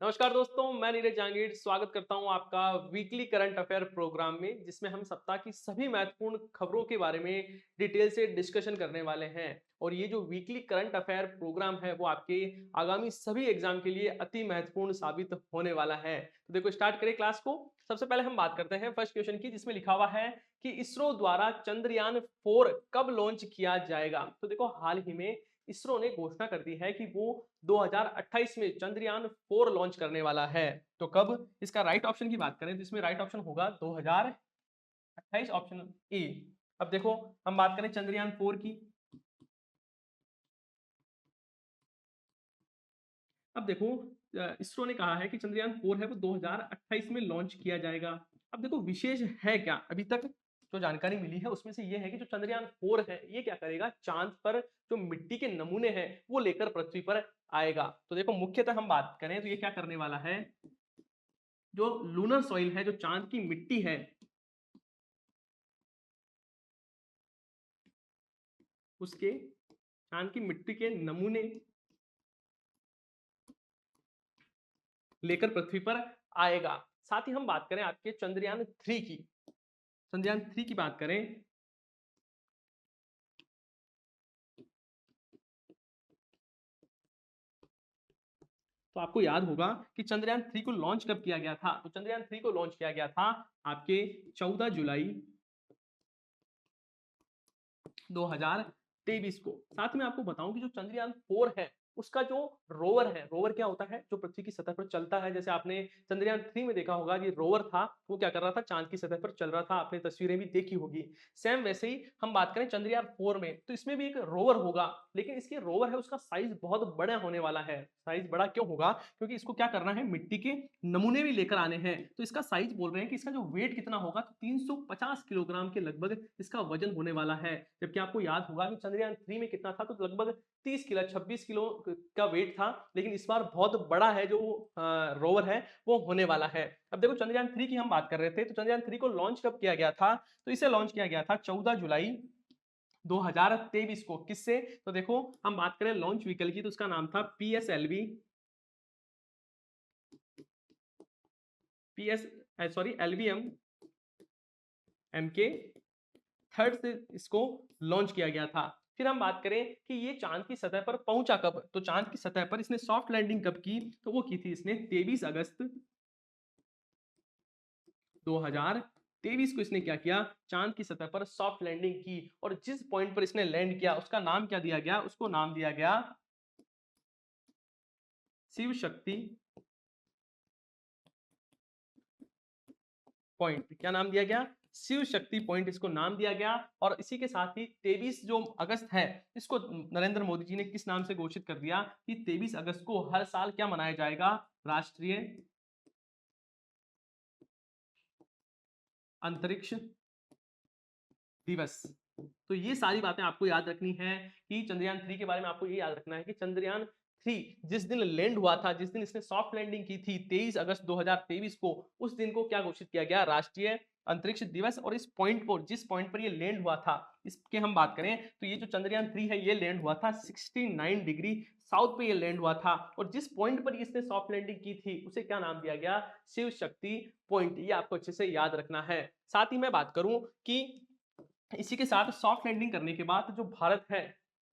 नमस्कार दोस्तों, मैं नीरज जहांगीर स्वागत करता हूं आपका वीकली करंट अफेयर प्रोग्राम में, जिसमें हम सप्ताह की सभी महत्वपूर्ण खबरों के बारे में डिटेल से डिस्कशन करने वाले हैं। और ये जो वीकली करंट अफेयर प्रोग्राम है वो आपके आगामी सभी एग्जाम के लिए अति महत्वपूर्ण साबित होने वाला है। तो देखो, स्टार्ट करें क्लास को। सबसे पहले हम बात करते हैं फर्स्ट क्वेश्चन की, जिसमें लिखा हुआ है कि इसरो द्वारा चंद्रयान 4 कब लॉन्च किया जाएगा। तो देखो, हाल ही में इसरो ने घोषणा कर दी है कि वो 2028 में चंद्रयान 4 लॉन्च करने वाला है। तो कब? इसका राइट ऑप्शन की बात करें तो इसमें राइट ऑप्शन होगा 2028, ऑप्शन ए। अब देखो, हम बात करें चंद्रयान 4 की। अब देखो, इसरो ने कहा है कि चंद्रयान 4 है वो 2028 में लॉन्च किया जाएगा। अब देखो, विशेष है क्या अभी तक जो जानकारी मिली है उसमें से ये है कि जो चंद्रयान 4 है ये क्या करेगा, चांद पर जो मिट्टी के नमूने हैं वो लेकर पृथ्वी पर आएगा। तो देखो, मुख्यतः हम बात करें तो ये क्या करने वाला है, जो लूनर सॉइल है, जो चांद की मिट्टी है, उसके चांद की मिट्टी के नमूने लेकर पृथ्वी पर आएगा। साथ ही हम बात करें आपके चंद्रयान 3 की। चंद्रयान 3 की बात करें तो आपको याद होगा कि चंद्रयान 3 को लॉन्च कब किया गया था। तो चंद्रयान 3 को लॉन्च किया गया था आपके 14 जुलाई 2023 को। साथ में आपको बताऊं कि जो चंद्रयान 4 है उसका जो रोवर है, रोवर क्या होता है, जो पृथ्वी की सतह पर चलता है। जैसे आपने चंद्रयान 3 में देखा होगा, ये रोवर था वो क्या कर रहा था, चांद की सतह पर चल रहा था, आपने तस्वीरें भी देखी होगी। सेम वैसे ही हम बात करें चंद्रयान 4 में, तो इसमें भी एक रोवर होगा, लेकिन इसके रोवर है उसका साइज बहुत बड़ा होने वाला है। साइज बड़ा क्यों होगा? क्योंकि इसको क्या करना है, मिट्टी के नमूने भी लेकर आने हैं। तो इसका साइज बोल रहे हैं कि इसका जो वेट कितना होगा, तो 350 किलोग्राम के लगभग इसका वजन होने वाला है। जबकि आपको याद होगा कि चंद्रयान 3 में कितना था, तो लगभग 30 किलो 26 किलो का वेट था। लेकिन इस बार बहुत बड़ा है जो रोवर है वो होने वाला है। अब देखो, चंद्रयान 3 की हम बात कर रहे थे, तो चंद्रयान 3 को लॉन्च कब किया गया था? तो इसे लॉन्च किया गया था 14 जुलाई 2023 को। किससे? तो देखो, हम बात करें लॉन्च व्हीकल की, तो उसका नाम था PSLV, PS sorry LVM MK third से इसको लॉन्च किया गया था। फिर हम बात करें कि ये चांद की सतह पर पहुंचा कब, तो चांद की सतह पर इसने सॉफ्ट लैंडिंग कब की, तो वो की थी इसने 23 अगस्त 2023 को। इसने क्या किया, चांद की सतह पर सॉफ्ट लैंडिंग की। और जिस पॉइंट पर इसने लैंड किया उसका नाम क्या दिया गया, उसको नाम दिया गया शिव शक्ति पॉइंट। क्या नाम दिया गया? शिव शक्ति पॉइंट इसको नाम दिया गया। और इसी के साथ ही 23 जो अगस्त है, इसको नरेंद्र मोदी जी ने किस नाम से घोषित कर दिया कि 23 अगस्त को हर साल क्या मनाया जाएगा, राष्ट्रीय अंतरिक्ष दिवस। तो ये सारी बातें आपको याद रखनी है कि चंद्रयान 3 के बारे में आपको ये याद रखना है कि चंद्रयान 3 जिस दिन लैंड हुआ था, जिस दिन इसने सॉफ्ट लैंडिंग की थी 23 अगस्त 2023 को, उस दिन को क्या घोषित किया गया, राष्ट्रीय अंतरिक्ष दिवस। और इस पॉइंट पर, जिस पॉइंट पर ये लैंड हुआ था, इसके हम बात करें तो ये जो चंद्रयान 3 है ये लैंड हुआ था 69 डिग्री साउथ पे ये लैंड हुआ था। और जिस पॉइंट पर इसने सॉफ्ट लैंडिंग की थी उसे क्या नाम दिया गया, शिव शक्ति पॉइंट। ये आपको अच्छे से याद रखना है। साथ ही मैं बात करूं कि इसी के साथ सॉफ्ट लैंडिंग करने के बाद जो भारत है,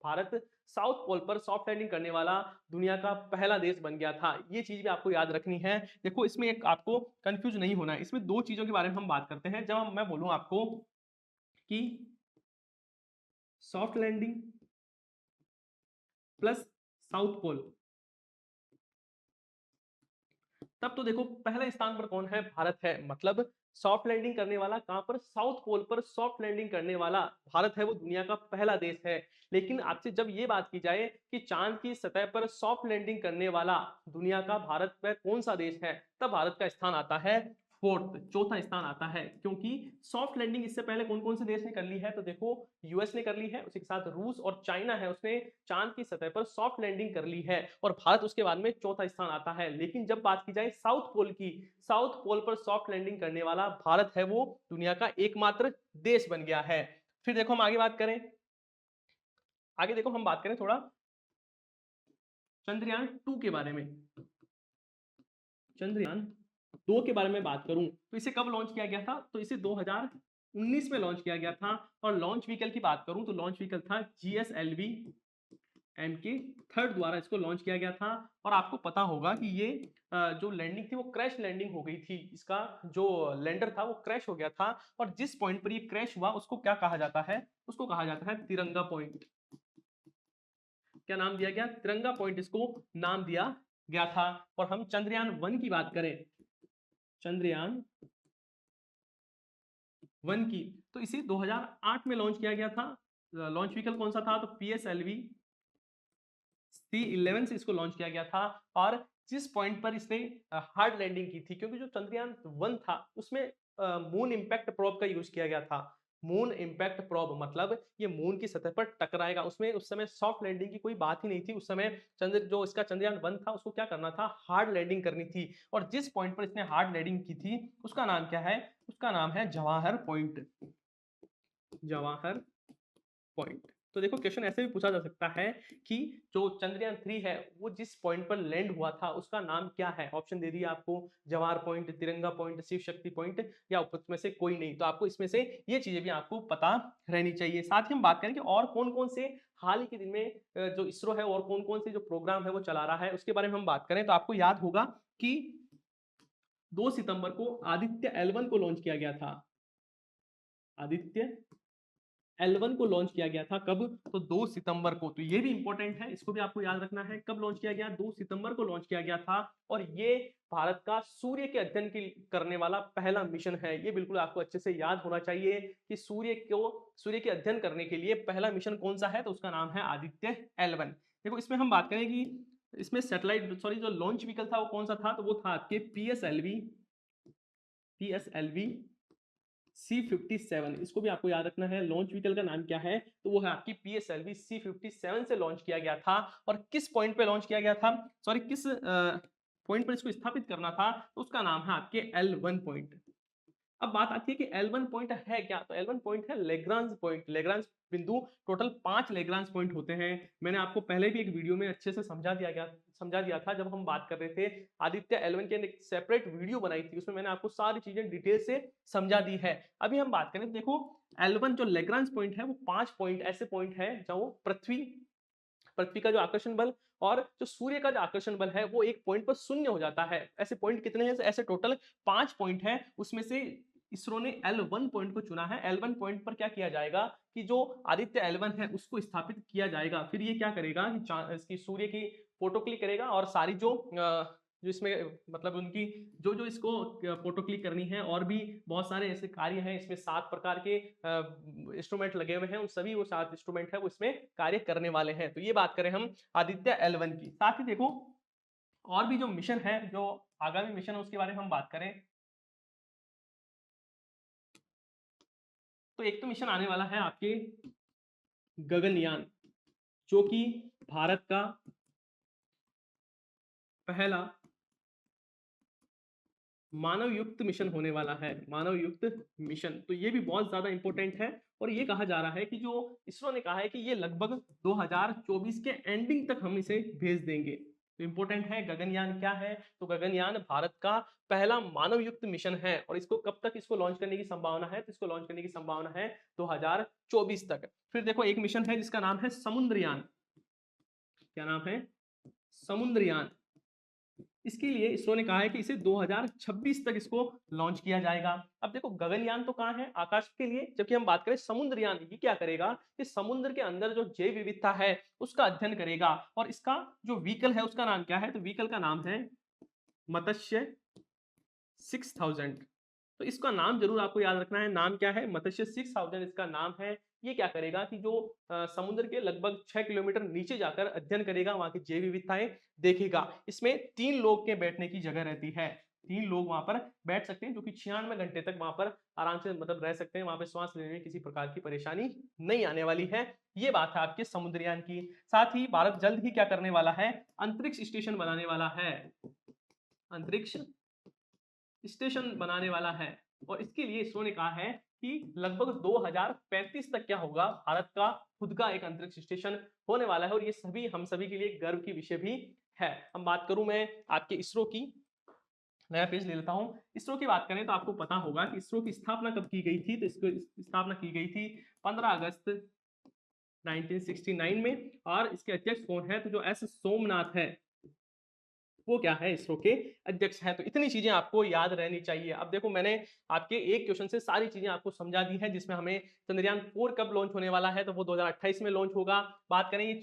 भारत साउथ पोल पर सॉफ्ट लैंडिंग करने वाला दुनिया का पहला देश बन गया था। ये चीज भी आपको याद रखनी है। देखो, इसमें एक आपको कंफ्यूज नहीं होना है। इसमें दो चीजों के बारे में हम बात करते हैं। जब मैं बोलूं आपको कि soft landing plus south pole, तब तो देखो पहले स्थान पर कौन है, भारत है। मतलब सॉफ्ट लैंडिंग करने वाला कहां पर, साउथ पोल पर सॉफ्ट लैंडिंग करने वाला भारत है, वो दुनिया का पहला देश है। लेकिन आपसे जब ये बात की जाए कि चांद की सतह पर सॉफ्ट लैंडिंग करने वाला दुनिया का भारत में कौन सा देश है, तब भारत का स्थान आता है फोर्थ, चौथा स्थान आता है। क्योंकि सॉफ्ट लैंडिंग इससे पहले कौन कौन से देश ने कर ली है, तो देखो यूएस ने कर ली है, उसी के साथ रूस और चाइना है, उसने चांद की सतह पर सॉफ्ट लैंडिंग कर ली है। और भारत उसके बाद में चौथा स्थान आता है। लेकिन जब बात की जाए साउथ पोल की, साउथ पोल पर सॉफ्ट लैंडिंग करने वाला भारत है, वो दुनिया का एकमात्र देश बन गया है। फिर देखो हम आगे बात करें, आगे देखो हम बात करें थोड़ा चंद्रयान 2 के बारे में। चंद्रयान 2 के बारे में बात करूं तो इसे कब लॉन्च किया गया था? तो इसे 2019 में लॉन्च किया गया था। और लॉन्च व्हीकल की बात करूं तो लॉन्च व्हीकल था GSLV एमके थर्ड द्वारा इसको लॉन्च किया गया था। और आपको पता होगा कि ये जो लैंडिंग थी वो क्रैश लैंडिंग हो गई थी। इसका जो लैंडर था वो क्रैश हो गया था। और जिस पॉइंट पर ये क्रैश हुआ उसको क्या कहा जाता है? उसको कहा जाता है तिरंगा पॉइंट। क्या नाम दिया गया? तिरंगा पॉइंट इसको नाम दिया गया था। और हम चंद्रयान 1 की बात करें, चंद्रयान 1 की, तो इसे 2008 में लॉन्च किया गया था। लॉन्च व्हीकल कौन सा था? तो PSLV C11 से इसको लॉन्च किया गया था। और जिस पॉइंट पर इसने हार्ड लैंडिंग की थी, क्योंकि जो चंद्रयान 1 था उसमें मून इंपैक्ट प्रोब का यूज किया गया था। मून इंपैक्ट प्रोब मतलब ये मून की सतह पर टकराएगा। उसमें उस समय सॉफ्ट लैंडिंग की कोई बात ही नहीं थी। उस समय जो इसका चंद्रयान 1 था उसको क्या करना था? हार्ड लैंडिंग करनी थी। और जिस पॉइंट पर इसने हार्ड लैंडिंग की थी उसका नाम क्या है? उसका नाम है जवाहर पॉइंट। जवाहर पॉइंट। तो देखो क्वेश्चन ऐसे भी पूछा जा सकता है कि जो चंद्रयान 3 है वो जिस पॉइंट पर लैंड हुआ था उसका नाम क्या है? ऑप्शन दे दिया आपको, जवाहर पॉइंट, तिरंगा पॉइंट, शिव शक्ति पॉइंट, या उसमें से कोई नहीं। तो आपको इसमें से ये चीजें भी आपको पता रहनी चाहिए। साथ ही हम बात करें कि और कौन कौन से हाल ही के दिन में जो इसरो है और कौन कौन से जो प्रोग्राम है वो चला रहा है उसके बारे में हम बात करें तो आपको याद होगा कि 2 सितंबर को आदित्य L1 को लॉन्च किया गया था। आदित्य L1 को लॉन्च किया गया था कब? तो 2 सितंबर को। तो ये भी इंपॉर्टेंट है, इसको भी आपको याद रखना है। कब लॉन्च किया गया? 2 सितंबर को लॉन्च किया गया था। और ये भारत का सूर्य के अध्ययन की करने वाला पहला मिशन है। ये बिल्कुल आपको अच्छे से याद होना चाहिए कि सूर्य के अध्ययन करने के लिए पहला मिशन कौन सा है? तो उसका नाम है आदित्य L1। देखो इसमें हम बात करें कि इसमें सैटेलाइट जो लॉन्च व्हीकल था वो कौन सा था? तो वो था आपके PSLV C57। इसको भी आपको याद रखना है। लॉन्च व्हीकल का नाम क्या है? तो वो है आपकी PSLV C57 से लॉन्च किया गया था। और किस पॉइंट पे लॉन्च किया गया था? सॉरी, किस पॉइंट पर इसको स्थापित करना था? तो उसका नाम है आपके L1 पॉइंट। अब बात आती है कि L1 पॉइंट है क्या? तो L1 पॉइंट है लेग्रांज पॉइंट। लेग्रांज बिंदु, टोटल 5 लेग्रांज पॉइंट होते हैं। मैंने आपको पहले भी एक वीडियो में अच्छे से समझा दिया था जब हम बात कर रहे थे आदित्य L1 के। एक सेपरेट वीडियो बनाई थी, उसमें मैंने आपको सारी चीजें डिटेल से समझा दी है। अभी हम बात करें तो देखो L1 जो लेग्रांज पॉइंट है वो 5 पॉइंट ऐसे पॉइंट है जहां पृथ्वी का जो आकर्षण बल और जो सूर्य का जो आकर्षण बल है वो एक पॉइंट पर शून्य हो जाता है। ऐसे पॉइंट कितने हैं? ऐसे टोटल 5 पॉइंट है। उसमें से इसरो ने L1 पॉइंट को चुना है। L1 पॉइंट पर क्या किया जाएगा कि जो आदित्य L1 है उसको स्थापित किया जाएगा। फिर ये क्या करेगा कि इसकी सूर्य की फोटो क्लिक करेगा और सारी जो इसमें मतलब उनकी जो इसको फोटो क्लिक करनी है और भी बहुत सारे ऐसे कार्य हैं। इसमें 7 प्रकार के इंस्ट्रूमेंट लगे हुए हैं। उन सभी वो 7 इंस्ट्रूमेंट है वो इसमें कार्य करने वाले हैं। तो ये बात करें हम आदित्य L1 की। साथ ही देखो और भी जो मिशन है, जो आगामी मिशन है उसके बारे में हम बात करें तो एक तो मिशन आने वाला है आपके गगनयान, जो कि भारत का पहला मानव युक्त मिशन होने वाला है। मानव युक्त मिशन, तो ये भी बहुत ज्यादा इंपॉर्टेंट है। और ये कहा जा रहा है कि जो इसरो ने कहा है कि ये लगभग 2024 के एंडिंग तक हम इसे भेज देंगे। तो इंपॉर्टेंट है। गगनयान क्या है? तो गगनयान भारत का पहला मानव युक्त मिशन है। और इसको कब तक इसको लॉन्च करने की संभावना है? तो इसको लॉन्च करने की संभावना है 2024 तक। फिर देखो एक मिशन है जिसका नाम है समुद्रयान। क्या नाम है? समुद्रयान। इसके लिए इसरो ने कहा है कि इसे 2026 तक इसको लॉन्च किया जाएगा। अब देखो गगनयान तो कहाँ है? आकाश के लिए। जबकि हम बात करें समुद्रयान, ये क्या करेगा कि समुद्र के अंदर जो जैव विविधता है उसका अध्ययन करेगा। और इसका जो व्हीकल है उसका नाम क्या है? तो व्हीकल का नाम है मत्स्य 6000। तो इसका नाम जरूर आपको याद रखना है। नाम क्या है? मत्स्य 6000 इसका नाम है। ये क्या करेगा कि जो समुद्र के लगभग 6 किलोमीटर नीचे जाकर अध्ययन करेगा, वहां की जैव विविधताएं देखेगा। इसमें 3 लोग के बैठने की जगह रहती है। 3 लोग वहां पर बैठ सकते हैं, जो कि 96 घंटे तक वहां पर आराम से मतलब रह सकते हैं। वहां पर श्वास लेने में किसी प्रकार की परेशानी नहीं आने वाली है। ये बात है आपके समुद्रयान की। साथ ही भारत जल्द ही क्या करने वाला है? अंतरिक्ष स्टेशन बनाने वाला है। अंतरिक्ष स्टेशन बनाने वाला है। और इसके लिए इसरो ने कहा है कि लगभग 2035 तक क्या होगा, भारत का खुद का एक अंतरिक्ष स्टेशन होने वाला है। और ये सभी हम सभी के लिए गर्व की विषय भी है। हम बात करूं मैं आपके इसरो की, नया पेज ले लेता हूँ। इसरो की बात करें तो आपको पता होगा कि इसरो की स्थापना कब की गई थी, तो इसको स्थापना की गई थी 15 अगस्त 1969 में। और इसके अध्यक्ष कौन है, तो जो एस सोमनाथ है वो क्या है, इसरो के अध्यक्ष हैं। तो इतनी चीजें आपको याद रहनी चाहिए। अब देखो मैंने आपके एक क्वेश्चन से सारी चीजें आपको समझा दी है, जिसमें हमें चंद्रयान 4 कब लॉन्च होने वाला है, तो वो 2028 में लॉन्च होगा। बात करें ये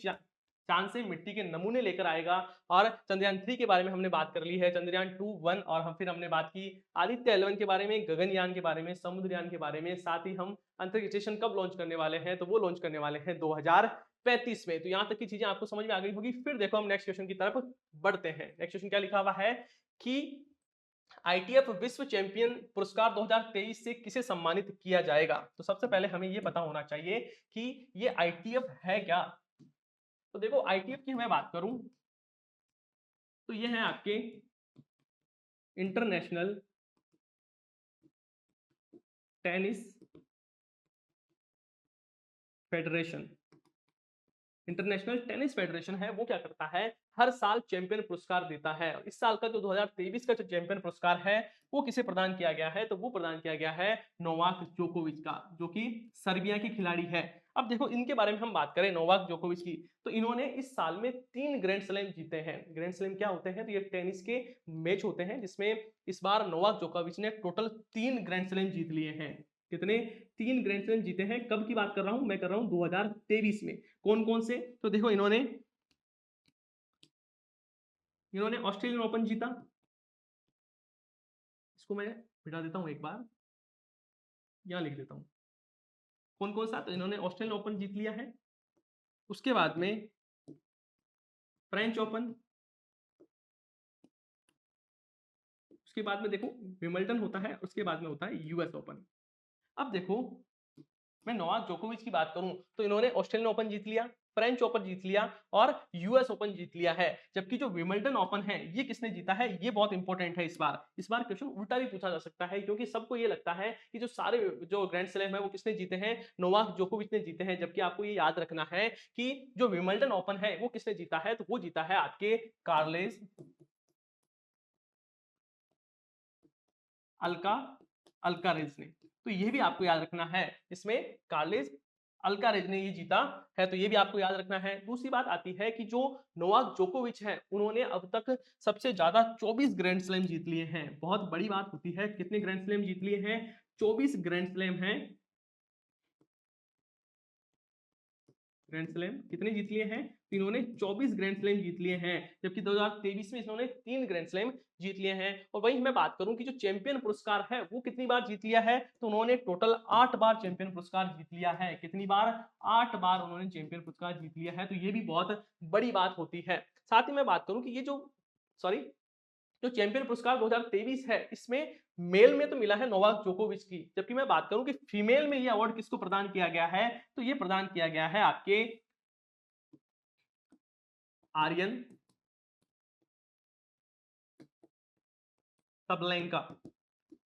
चांद से मिट्टी के नमूने लेकर आएगा। और चंद्रयान 3 के बारे में हमने बात कर ली है, चंद्रयान 2, 1 और हम फिर हमने बात की आदित्य 11 के बारे में, गगनयान के बारे में, समुद्रयान के बारे में। साथ ही हम अंतरिक्ष स्टेशन कब लॉन्च करने वाले हैं, तो वो लॉन्च करने वाले हैं 2035 में। तो यहाँ तक की चीजें आपको समझ में आ गई होगी। फिर देखो हम नेक्स्ट क्वेश्चन की तरफ बढ़ते हैं। नेक्स्ट क्वेश्चन क्या लिखा हुआ है कि आईटीएफ विश्व चैंपियन पुरस्कार 2023 से किसे सम्मानित किया जाएगा। तो सबसे पहले हमें यह पता होना चाहिए कि ये आईटीएफ है क्या। तो देखो आईटीएफ की मैं बात करूं तो ये है आपके international tennis federation. International tennis federation है वो क्या करता है, हर साल चैंपियन पुरस्कार देता है। इस साल का जो 2023 का जो चैंपियन पुरस्कार है वो किसे प्रदान किया गया है, तो वो प्रदान किया गया है नोवाक जोकोविच का, जो कि सर्बिया के खिलाड़ी है। अब देखो इनके बारे में हम बात करें नोवाक जोकोविच की, तो इन्होंने इस साल में 3 ग्रैंड स्लैम जीते हैं। ग्रैंड स्लैम क्या होते हैं, तो ये टेनिस के मैच होते हैं जिसमें इस बार नोवाक जोकोविच ने टोटल 3 ग्रैंड स्लैम जीत लिए हैं। कितने, 3 ग्रैंड स्लैम जीते हैं। कब की बात कर रहा हूं, मैं कर रहा हूं 2023 में। कौन कौन से, तो देखो इन्होंने ऑस्ट्रेलियन ओपन जीता, इसको मैं मिटा देता हूं, एक बार यहां लिख देता हूं कौन कौन सा। तो इन्होंने ऑस्ट्रेलियन ओपन जीत लिया है, उसके बाद में फ्रेंच ओपन, उसके बाद में देखो विंबलडन होता है, उसके बाद में होता है यूएस ओपन। अब देखो मैं नोवाक जोकोविच की बात करूं तो इन्होंने ऑस्ट्रेलियन ओपन जीत लिया, फ्रेंच ओपन जीत लिया और यूएस ओपन जीत लिया है। जबकि जो विंबलडन ओपन है ये किसने जीता है, ये बहुत इंपॉर्टेंट है। इस बार क्वेश्चन उल्टा भी पूछा जा सकता है, क्योंकि सबको ये लगता है कि जो सारे जो ग्रैंड स्लैम है वो किसने जीते हैं, नोवाक जोकोविच ने जीते हैं। जबकि आपको ये याद रखना है कि जो विंबलडन ओपन है वो किसने जीता है, तो वो जीता है आपके कार्लेस अल्कारेज ने। तो ये भी आपको याद रखना है, इसमें कार्लेस अल्कारेज ने ये जीता है, तो ये भी आपको याद रखना है। दूसरी बात आती है कि जो नोवाक जोकोविच है उन्होंने अब तक सबसे ज्यादा 24 ग्रैंड स्लैम जीत लिए हैं। बहुत बड़ी बात होती है, कितने ग्रैंड स्लैम जीत लिए हैं, 24 ग्रैंड स्लैम हैं। ग्रैंड स्लैम कितने जीत लिए हैं, तो इन्होंने 24 ग्रैंड स्लैम जीत लिए हैं। जबकि 2023 में इन्होंने 3 ग्रैंड स्लैम जीत लिए हैं। और वहीं मैं बात करूं कि जो चैंपियन पुरस्कार है वो कितनी बार जीत लिया है, तो उन्होंने टोटल 8 बार चैंपियन पुरस्कार जीत लिया है। कितनी बार, 8 बार उन्होंने चैंपियन पुरस्कार जीत लिया है। तो ये भी बहुत बड़ी बात होती है। साथ ही मैं बात करूं कि ये जो सॉरी जो चैंपियन पुरस्कार 2023 है इसमें मेल में तो मिला है नोवाक जोकोविच की, जबकि मैं बात करूं कि फीमेल में ये अवार्ड किसको प्रदान किया गया है, तो ये प्रदान किया गया है आपके आर्यन सबलेंका।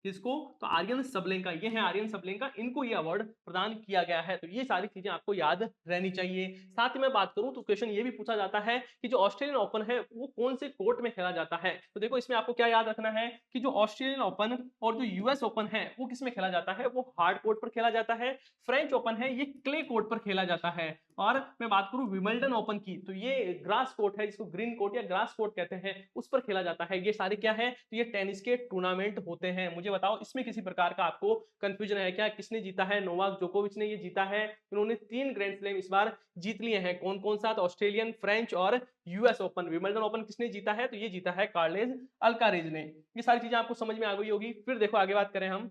किसको, तो आर्यन सबलेंका, ये है आर्यन सबलेंका, इनको ये अवार्ड प्रदान किया गया है। तो ये सारी चीजें आपको याद रहनी चाहिए। साथ ही मैं बात करूं तो क्वेश्चन ये भी पूछा जाता है कि जो ऑस्ट्रेलियन ओपन है वो कौन से कोर्ट में खेला जाता है। तो देखो इसमें आपको क्या याद रखना है कि जो ऑस्ट्रेलियन ओपन और जो यूएस ओपन है वो किस में खेला जाता है, वो हार्ड कोर्ट पर खेला जाता है। फ्रेंच ओपन है ये क्ले कोर्ट पर खेला जाता है। और मैं बात करूं विंबलडन ओपन की, तो ये ग्रास कोर्ट है, जिसको ग्रीन कोर्ट या ग्रास कोर्ट कहते हैं, उस पर खेला जाता है। ये सारे क्या है, तो ये टेनिस के टूर्नामेंट होते हैं। मुझे बताओ इसमें किसी प्रकार का आपको कंफ्यूजन है क्या, किसने जीता है, नोवाक जोकोविच ने ये जीता है। इन्होंने 3 ग्रैंड स्लैम इस बार जीत लिए हैं। कौन कौन सा, तो ऑस्ट्रेलियन, फ्रेंच और यूएस ओपन। विंबलडन ओपन किसने जीता है, तो ये जीता है कार्लेस अल्कारेज ने। ये सारी चीजें आपको समझ में आ गई होगी। फिर देखो आगे बात करें हम,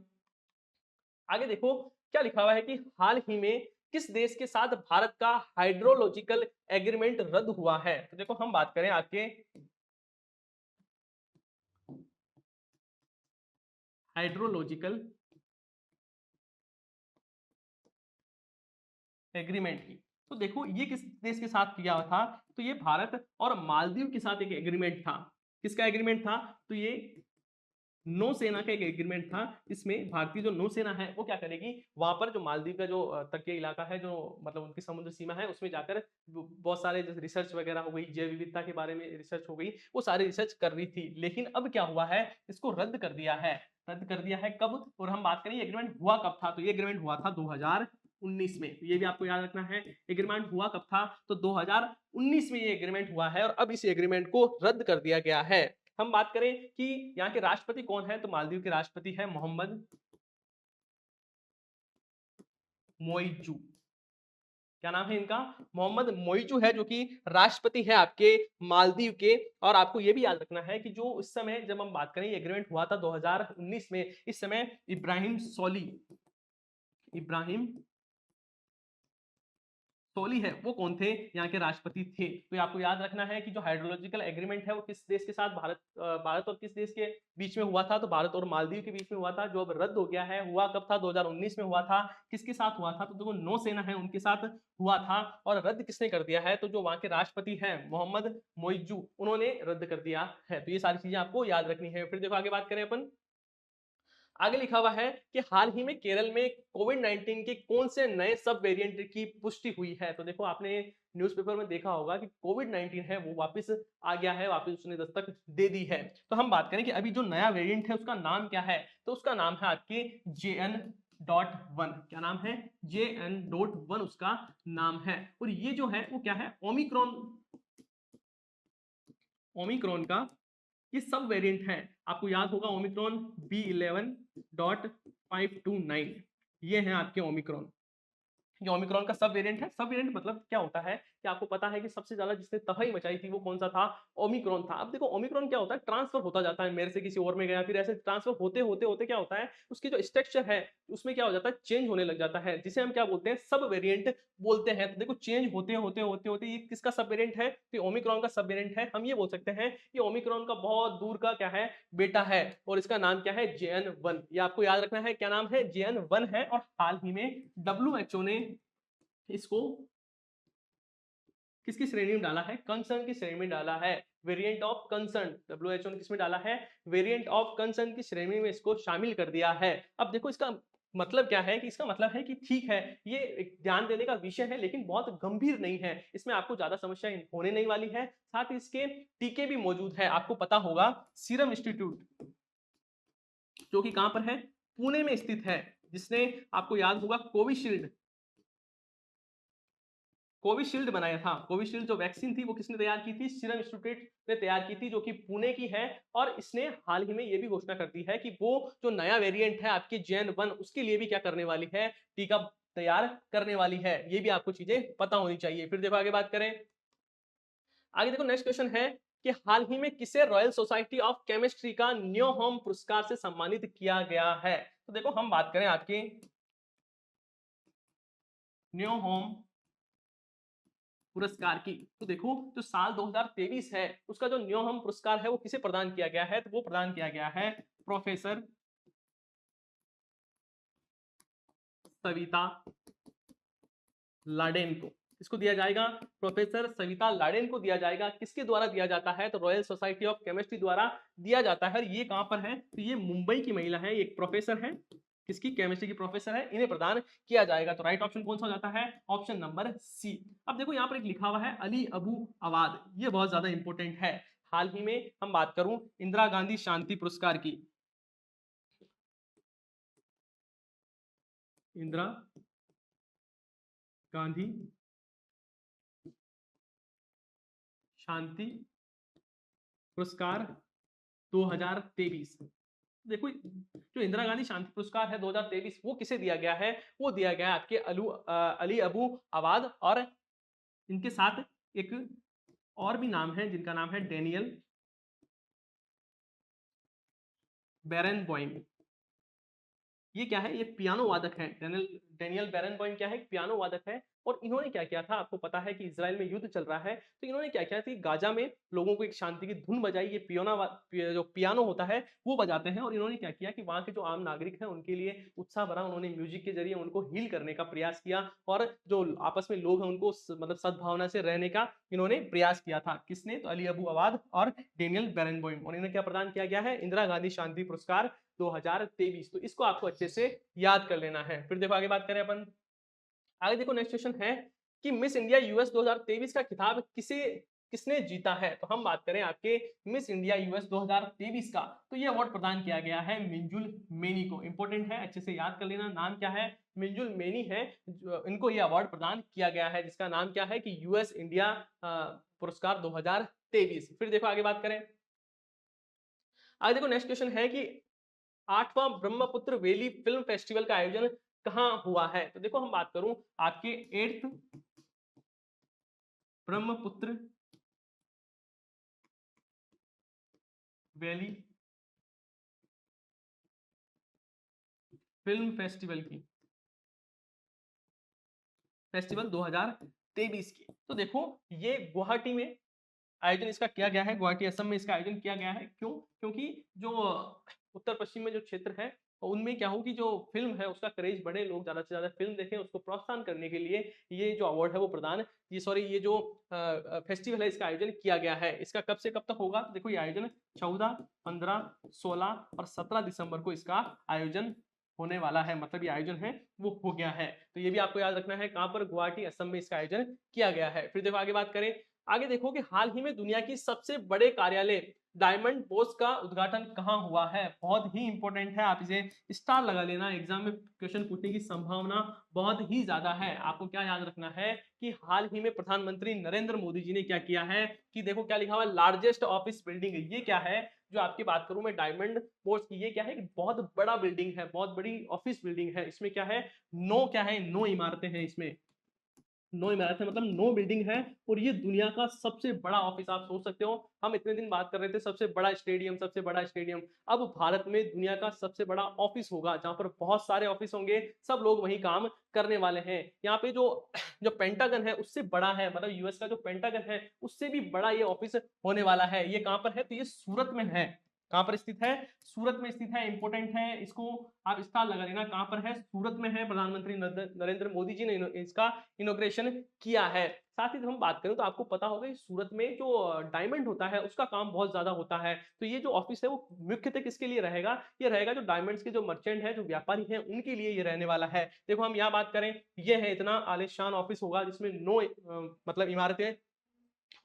आगे देखो क्या लिखा हुआ है कि हाल ही में किस देश के साथ भारत का हाइड्रोलॉजिकल एग्रीमेंट रद्द हुआ है। तो देखो हम बात करें आपके हाइड्रोलॉजिकल एग्रीमेंट की, तो देखो ये किस देश के साथ किया था, तो ये भारत और मालदीव के साथ एक एग्रीमेंट था। किसका एग्रीमेंट था, तो ये नौसेना का एक एग्रीमेंट था। इसमें भारतीय जो नौसेना है वो क्या करेगी, वहां पर जो मालदीव का जो तटीय इलाका है, जो मतलब उनकी समुद्र सीमा है, उसमें जाकर बहुत सारे जैसे रिसर्च वगैरह हो गई, जैव विविधता के बारे में रिसर्च हो गई, वो सारी रिसर्च कर रही थी। लेकिन अब क्या हुआ है, इसको रद्द कर दिया है। रद्द कर दिया है कब, और हम बात करें एग्रीमेंट हुआ कब था, तो ये एग्रीमेंट हुआ था 2019 में। ये भी आपको याद रखना है, एग्रीमेंट हुआ कब था, तो 2019 में ये एग्रीमेंट हुआ है, और अब इस एग्रीमेंट को रद्द कर दिया गया है। हम बात करें कि यहाँ के राष्ट्रपति कौन है, तो मालदीव के राष्ट्रपति है मोहम्मद मोइजू। क्या नाम है इनका, मोहम्मद मोइजू है, जो कि राष्ट्रपति है आपके मालदीव के। और आपको ये भी याद रखना है कि जो इस समय जब हम बात करें एग्रीमेंट हुआ था 2019 में, इस समय इब्राहिम सोली है, वो कौन थे, यहाँ के राष्ट्रपति थे। तो आपको याद रखना है कि जो हाइड्रोलॉजिकल एग्रीमेंट है वो किस देश के साथ, भारत और किस देश के बीच में हुआ था, तो भारत और मालदीव के बीच में हुआ था, जो अब रद्द हो गया है। हुआ कब था, 2019 में हुआ था। किसके साथ हुआ था, तो देखो नौसेना है उनके साथ हुआ था। और रद्द किसने कर दिया है, तो जो वहां के राष्ट्रपति हैं मोहम्मद मोइजू, उन्होंने रद्द कर दिया है। तो ये सारी चीजें आपको याद रखनी है। फिर देखो आगे बात करें अपन, आगे लिखा हुआ है कि हाल ही में केरल में कोविड-19 के कौन से नए सब वेरिएंट की पुष्टि हुई है। तो देखो आपने न्यूज़पेपर में देखा होगा कि कोविड-19 है वो वापस आ गया है, वापस उसने दस्तक दे दी है। तो हम बात करें कि अभी जो नया वेरिएंट है उसका नाम क्या है, तो उसका नाम है आपके JN.1। क्या नाम है, JN.1 उसका नाम है। और ये जो है वो क्या है, ओमिक्रॉन, ओमिक्रॉन का ये सब वेरिएंट है। आपको याद होगा ओमिक्रॉन B11.529, ये है आपके ओमिक्रॉन। ये ओमिक्रॉन का सब वेरिएंट है। सब वेरिएंट मतलब क्या होता है कि आपको पता है कि सबसे ज्यादा जिसने तबाही मचाई थी वो कौन सा था, ओमिक्रॉन था। अब देखो ओमिक्रॉन क्या होता है, ट्रांसफर होता जाता है, मेरे से किसी और में गया, फिर ऐसे ट्रांसफर होते होते होते क्या होता है, उसकी जो स्ट्रक्चर है उसमें क्या हो जाता है, चेंज होने लग जाता है, जिसे हम क्या बोलते हैं, सब वेरिएंट बोलते हैं। तो देखो चेंज होते होते होते होते ये किसका सब वेरिएंट है, तो ओमिक्रॉन का सब वेरिएंट है। हम ये बोल सकते हैं कि ओमिक्रॉन का बहुत दूर का क्या है, बेटा है, और इसका नाम क्या है, JN.1। ये आपको याद रखना है, क्या नाम है, JN.1 है। और हाल ही में WHO ने इसको किसकी श्रेणी में डाला है, कंसर्न की श्रेणी में डाला है, वेरिएंट ऑफ कंसर्न। WHO ने किसमें डाला है, वेरिएंट ऑफ कंसर्न की श्रेणी में इसको शामिल कर दिया है। अब देखो इसका मतलब क्या है, कि इसका मतलब है कि ठीक है, ये एक ध्यान देने का विषय है, लेकिन बहुत गंभीर नहीं है, इसमें आपको ज्यादा समस्या होने नहीं वाली है। साथ ही इसके टीके भी मौजूद है। आपको पता होगा सीरम इंस्टीट्यूट, जो कि कहां पर है, पुणे में स्थित है, जिसने आपको याद होगा कोविशील्ड बनाया था। कोविशील्ड जो वैक्सीन थी वो किसने तैयार की थी, सीरम इंस्टीट्यूट ने तैयार की थी, जो कि पुणे की है। और इसने हाल ही में ये भी घोषणा कर दी है कि वो जो नया वेरिएंट है आपकी JN.1, उसके लिए भी क्या करने वाली है, टीका तैयार करने वाली है। ये भी आपको चीजें पता होनी चाहिए। फिर देखो आगे बात करें, आगे देखो नेक्स्ट क्वेश्चन है कि हाल ही में किसे रॉयल सोसाइटी ऑफ केमिस्ट्री का न्योहोम पुरस्कार से सम्मानित किया गया है। तो देखो हम बात करें आपके न्योहोम पुरस्कार की, तो देखो जो साल 2023 है उसका जो न्योहम पुरस्कार है वो किसे प्रदान किया गया है, तो वो प्रदान किया गया है प्रोफेसर सविता लाडेन को। किसको दिया जाएगा, प्रोफेसर सविता लाडेन को दिया जाएगा। किसके द्वारा दिया जाता है, तो रॉयल सोसाइटी ऑफ केमिस्ट्री द्वारा दिया जाता है। ये कहां पर है, तो ये मुंबई की महिला है, एक प्रोफेसर है, किसकी, केमिस्ट्री की प्रोफेसर है, इन्हें प्रदान किया जाएगा। तो राइट ऑप्शन कौन सा हो जाता है, ऑप्शन नंबर सी। अब देखो यहाँ पर एक लिखा हुआ है अली अबू अवाद, ये बहुत ज्यादा इंपॉर्टेंट है। हाल ही में हम बात करूं इंदिरा गांधी शांति पुरस्कार की, इंदिरा गांधी शांति पुरस्कार 2023। देखो जो इंदिरा गांधी शांति पुरस्कार है 2023, वो किसे दिया गया है, वो दिया गया है आपके अली अबू अवाद, और इनके साथ एक और भी नाम है जिनका नाम है डेनियल बेरेनबॉइम। ये क्या है, ये पियानो वादक है, डेनियल बेरेनबॉइम क्या है, पियानो वादक है। और इन्होंने क्या किया था, आपको पता है कि इजराइल में युद्ध चल रहा है, तो इन्होंने क्या किया था, गाजा में लोगों को एक शांति की धुन बजाई। ये जो पियानो होता है वो बजाते हैं, और इन्होंने क्या किया कि वहां के जो आम नागरिक हैं उनके लिए उत्साह भरा, उन्होंने म्यूजिक के जरिए उनको हील करने का प्रयास किया, और जो आपस में लोग हैं उनको मतलब सद्भावना से रहने का इन्होंने प्रयास किया था। किसने? तो अली अबू अवाद और डेनियल बेरेनबॉइम, और इन्हें क्या प्रदान किया गया है? इंदिरा गांधी शांति पुरस्कार 2023। तो इसको आपको अच्छे से याद कर लेना है। फिर देखो आगे बात करें अपन, आगे देखो नेक्स्ट क्वेश्चन है कि मिस इंडिया यूएस 2023 का खिताब किसने जीता है? तो हम बात करें आपके मिस इंडिया यूएस 2023 का, तो ये अवार्ड प्रदान किया गया है मिंजुल मेनी को। इंपॉर्टेंट है, अच्छे से याद कर लेना, नाम क्या है? मिंजुल मेनी है, इनको ये अवार्ड प्रदान किया गया है, जिसका नाम क्या है कि यूएस इंडिया पुरस्कार 2023। फिर देखो आगे बात करें, आगे देखो नेक्स्ट क्वेश्चन है कि 8वां ब्रह्मपुत्र वैली फिल्म फेस्टिवल का आयोजन कहाँ हुआ है? तो देखो हम बात करूं आपके 8th Brahmaputra valley film festival 2023 की। तो देखो ये गुवाहाटी में आयोजन इसका किया गया है, गुवाहाटी असम में इसका आयोजन किया गया है। क्यों? क्योंकि जो उत्तर पश्चिम में जो क्षेत्र है उनमें क्या हो कि जो फिल्म है उसका क्रेज बढ़े, लोग ज्यादा से ज्यादा फिल्म देखें, उसको प्रोत्साहन करने के लिए ये जो अवार्ड है वो प्रदान, ये जो फेस्टिवल है इसका आयोजन किया गया है। इसका कब से कब तक होगा? तो देखो ये आयोजन 14, 15, 16 और 17 दिसंबर को इसका आयोजन होने वाला है, मतलब ये आयोजन है वो हो गया है। तो ये भी आपको याद रखना है, कहां पर? गुवाहाटी असम में इसका आयोजन किया गया है। फिर देखो आगे बात करें, आगे देखो कि हाल ही में दुनिया की सबसे बड़े कार्यालय डायमंड बोर्स का उद्घाटन कहां हुआ है? बहुत ही इंपॉर्टेंट है, आप इसे स्टार लगा लेना, एग्जाम में क्वेश्चन पूछने की संभावना बहुत ही ज्यादा है। आपको क्या याद रखना है कि हाल ही में प्रधानमंत्री नरेंद्र मोदी जी ने क्या किया है कि देखो क्या लिखा हुआ है, लार्जेस्ट ऑफिस बिल्डिंग। ये क्या है जो आपकी बात करूं मैं डायमंड बोर्स की, ये क्या है? बहुत बड़ा बिल्डिंग है, बहुत बड़ी ऑफिस बिल्डिंग है। इसमें क्या है? 9 इमारतें हैं इसमें, 9 इमारत है, मतलब 9 बिल्डिंग है, और ये दुनिया का सबसे बड़ा ऑफिस। आप सोच सकते हो, हम इतने दिन बात कर रहे थे सबसे बड़ा स्टेडियम, सबसे बड़ा स्टेडियम, अब भारत में दुनिया का सबसे बड़ा ऑफिस होगा, जहां पर बहुत सारे ऑफिस होंगे, सब लोग वही काम करने वाले हैं। यहाँ पे जो जो पेंटागन है उससे बड़ा है, मतलब यूएस का जो पेंटागन है उससे भी बड़ा ये ऑफिस होने वाला है। ये कहां पर है? तो ये सूरत में है। कहां पर स्थित है? सूरत में स्थित है। इंपॉर्टेंट है, इसको आप स्टार लगा लेना, कहां पर है? सूरत में है। प्रधानमंत्री नरेंद्र मोदी जी ने इसका इनॉग्रेशन किया है। साथ ही जब हम बात करें तो आपको पता होगा कि सूरत में जो डायमंड होता है उसका काम बहुत ज्यादा होता है, तो ये जो ऑफिस है वो मुख्यतः किसके लिए रहेगा? ये रहेगा जो डायमंड्स के जो मर्चेंट है, जो व्यापारी हैं, उनके लिए ये रहने वाला है। देखो हम यहाँ बात करें, ये है इतना आलिशान ऑफिस होगा जिसमें 9 मतलब इमारतें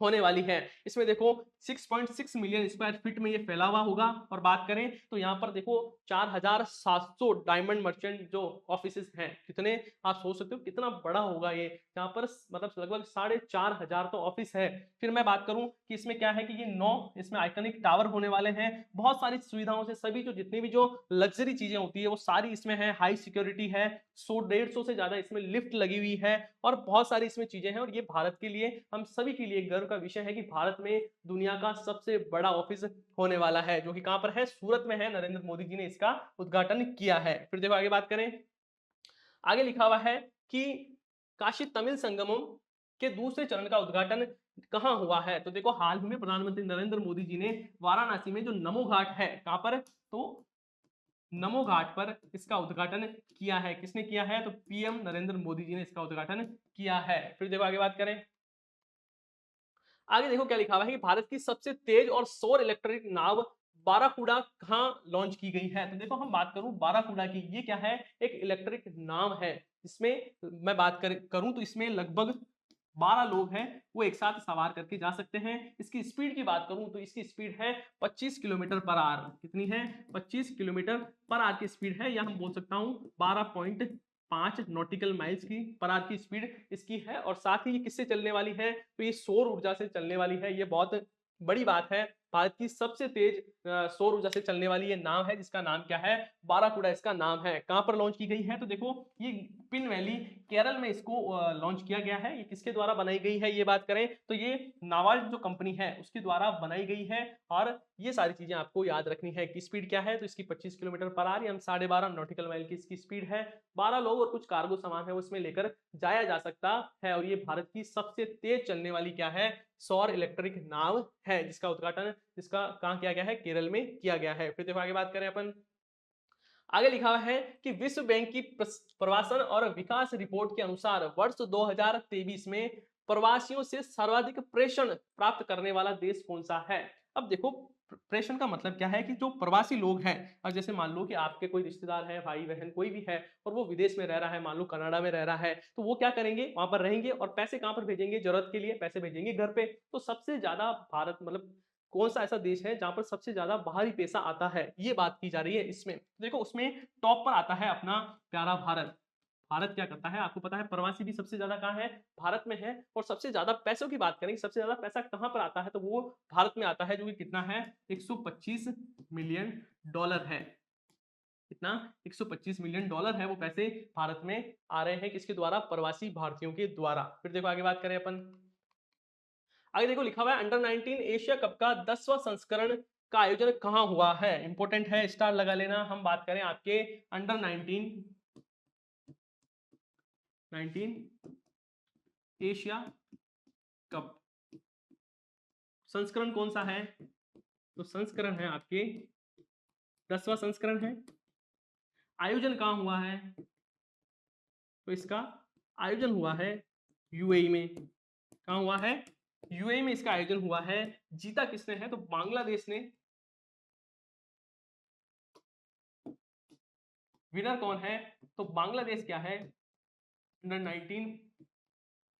होने वाली है। इसमें देखो 6.6 मिलियन स्क्वायर फीट में ये फैला हुआ होगा। और बात करें तो यहाँ पर देखो 4700 डायमंड मर्चेंट जो ऑफिसेस हैं, कितने आप सोच सकते हो कितना बड़ा होगा ये। यहाँ पर मतलब लगभग 4500 तो ऑफिस है। फिर मैं बात करूं कि इसमें क्या है कि ये 9 इसमें आइकनिक टावर होने वाले हैं, बहुत सारी सुविधाओं से, सभी जो जितनी भी जो लग्जरी चीजें होती है वो सारी इसमें है, हाई सिक्योरिटी है, 100-150 से ज्यादा इसमें लिफ्ट लगी हुई है, और बहुत सारी इसमें चीजें हैं। और ये भारत के लिए, हम सभी के लिए गर्व का विषय है कि भारत में दुनिया का सबसे बड़ा ऑफिस होने वाला है, जो कि कहां पर है? सूरत में है। नरेंद्र मोदी जी ने इसका उद्घाटन किया है। फिर देखो आगे बात करें, आगे लिखा हुआ है कि काशी तमिल संगमम के दूसरे चरण का उद्घाटन कहां हुआ है? तो देखो हाल ही में प्रधानमंत्री नरेंद्र मोदी जी ने वाराणसी में जो नमो घाट है, कहां पर? तो नमो घाट पर इसका उद्घाटन किया है। किसने किया है? तो पीएम नरेंद्र मोदी जी ने इसका उद्घाटन किया है। फिर देखो आगे बात करें, आगे देखो क्या लिखा हुआ है कि भारत की सबसे तेज और सौर इलेक्ट्रिक नाव बाराकूडा कहां लॉन्च की गई है? तो देखो हम बात करूं बाराकूडा की, ये क्या है? एक इलेक्ट्रिक नाव है। इसमें मैं बात करूं तो इसमें लगभग 12 लोग हैं, वो एक साथ सवार करके जा सकते हैं। इसकी स्पीड की बात करूं तो इसकी स्पीड है 25 किलोमीटर पर आवर। कितनी है? 25 किलोमीटर पर आवर की स्पीड है, या हम बोल सकता हूं 12.5 नॉटिकल माइल्स की पर आवर की स्पीड इसकी है। और साथ ही ये किससे चलने वाली है? तो ये सौर ऊर्जा से चलने वाली है। ये बहुत बड़ी बात है भारत की सबसे तेज सौर ऊर्जा से चलने वाली ये नाव है, जिसका नाम क्या है, बाराकुडा इसका नाम है। कहां पर लॉन्च की गई है, तो देखो ये पिन वैली केरल में इसको लॉन्च किया गया है। ये किसके द्वारा बनाई गई है, ये बात करें तो ये नावाल्ट जो कंपनी है उसके द्वारा बनाई गई है। और ये सारी चीजें आपको याद रखनी है कि स्पीड क्या है, तो इसकी 25 किलोमीटर पर आवर, हम 12.5 नॉटिकल माइल की इसकी स्पीड है। 12 लोग और कुछ कार्गो सामान है उसमें लेकर जाया जा सकता है। और ये भारत की सबसे तेज चलने वाली क्या है, सौर इलेक्ट्रिक नाव है, जिसका उद्घाटन इसका कहाँ किया गया है, केरल में किया गया है। फिर देखो आगे बात करें अपन, आगे लिखा हुआ है कि विश्व बैंक की प्रवासन और विकास रिपोर्ट के अनुसार वर्ष 2023 में प्रवासियों से सर्वाधिक प्रेषण प्राप्त करने वाला देश कौन सा है। अब देखो प्रेषण का मतलब क्या है कि जो प्रवासी लोग हैं, और जैसे मान लो कि आपके कोई रिश्तेदार है, भाई बहन कोई भी है, और वो विदेश में रह रहा है, मान लो कनाडा में रह रहा है, तो वो क्या करेंगे, वहां पर रहेंगे और पैसे कहां पर भेजेंगे, जरूरत के लिए पैसे भेजेंगे घर पे। तो सबसे ज्यादा भारत मतलब कौन सा ऐसा देश है जहां पर सबसे ज्यादा बाहरी पैसा आता है, ये बात की जा रही है इसमें। देखो उसमें टॉप पर आता है अपना प्यारा भारत। भारत क्या करता है, आपको पता है प्रवासी भी सबसे ज्यादा कहाँ है, भारत में है। और सबसे ज्यादा पैसों की बात करें, सबसे ज्यादा पैसा कहां पर आता है, तो वो भारत में आता है, जो कि कितना है, 125 मिलियन डॉलर है। कितना, 125 मिलियन डॉलर है, वो पैसे भारत में आ रहे हैं, किसके द्वारा, प्रवासी भारतीयों के द्वारा। फिर देखो आगे बात करें अपन, आगे देखो लिखा हुआ है अंडर 19 एशिया कप का 10वां संस्करण का आयोजन कहां हुआ है। इंपॉर्टेंट है, स्टार लगा लेना। हम बात करें आपके अंडर 19 एशिया कप, संस्करण कौन सा है, तो संस्करण है आपके 10वां संस्करण है। आयोजन कहां हुआ है, तो इसका आयोजन हुआ है यूएई में। कहां हुआ है, यूएई में इसका आयोजन हुआ है। जीता किसने है, तो बांग्लादेश ने। विनर कौन है, तो बांग्लादेश क्या है, अंडर 19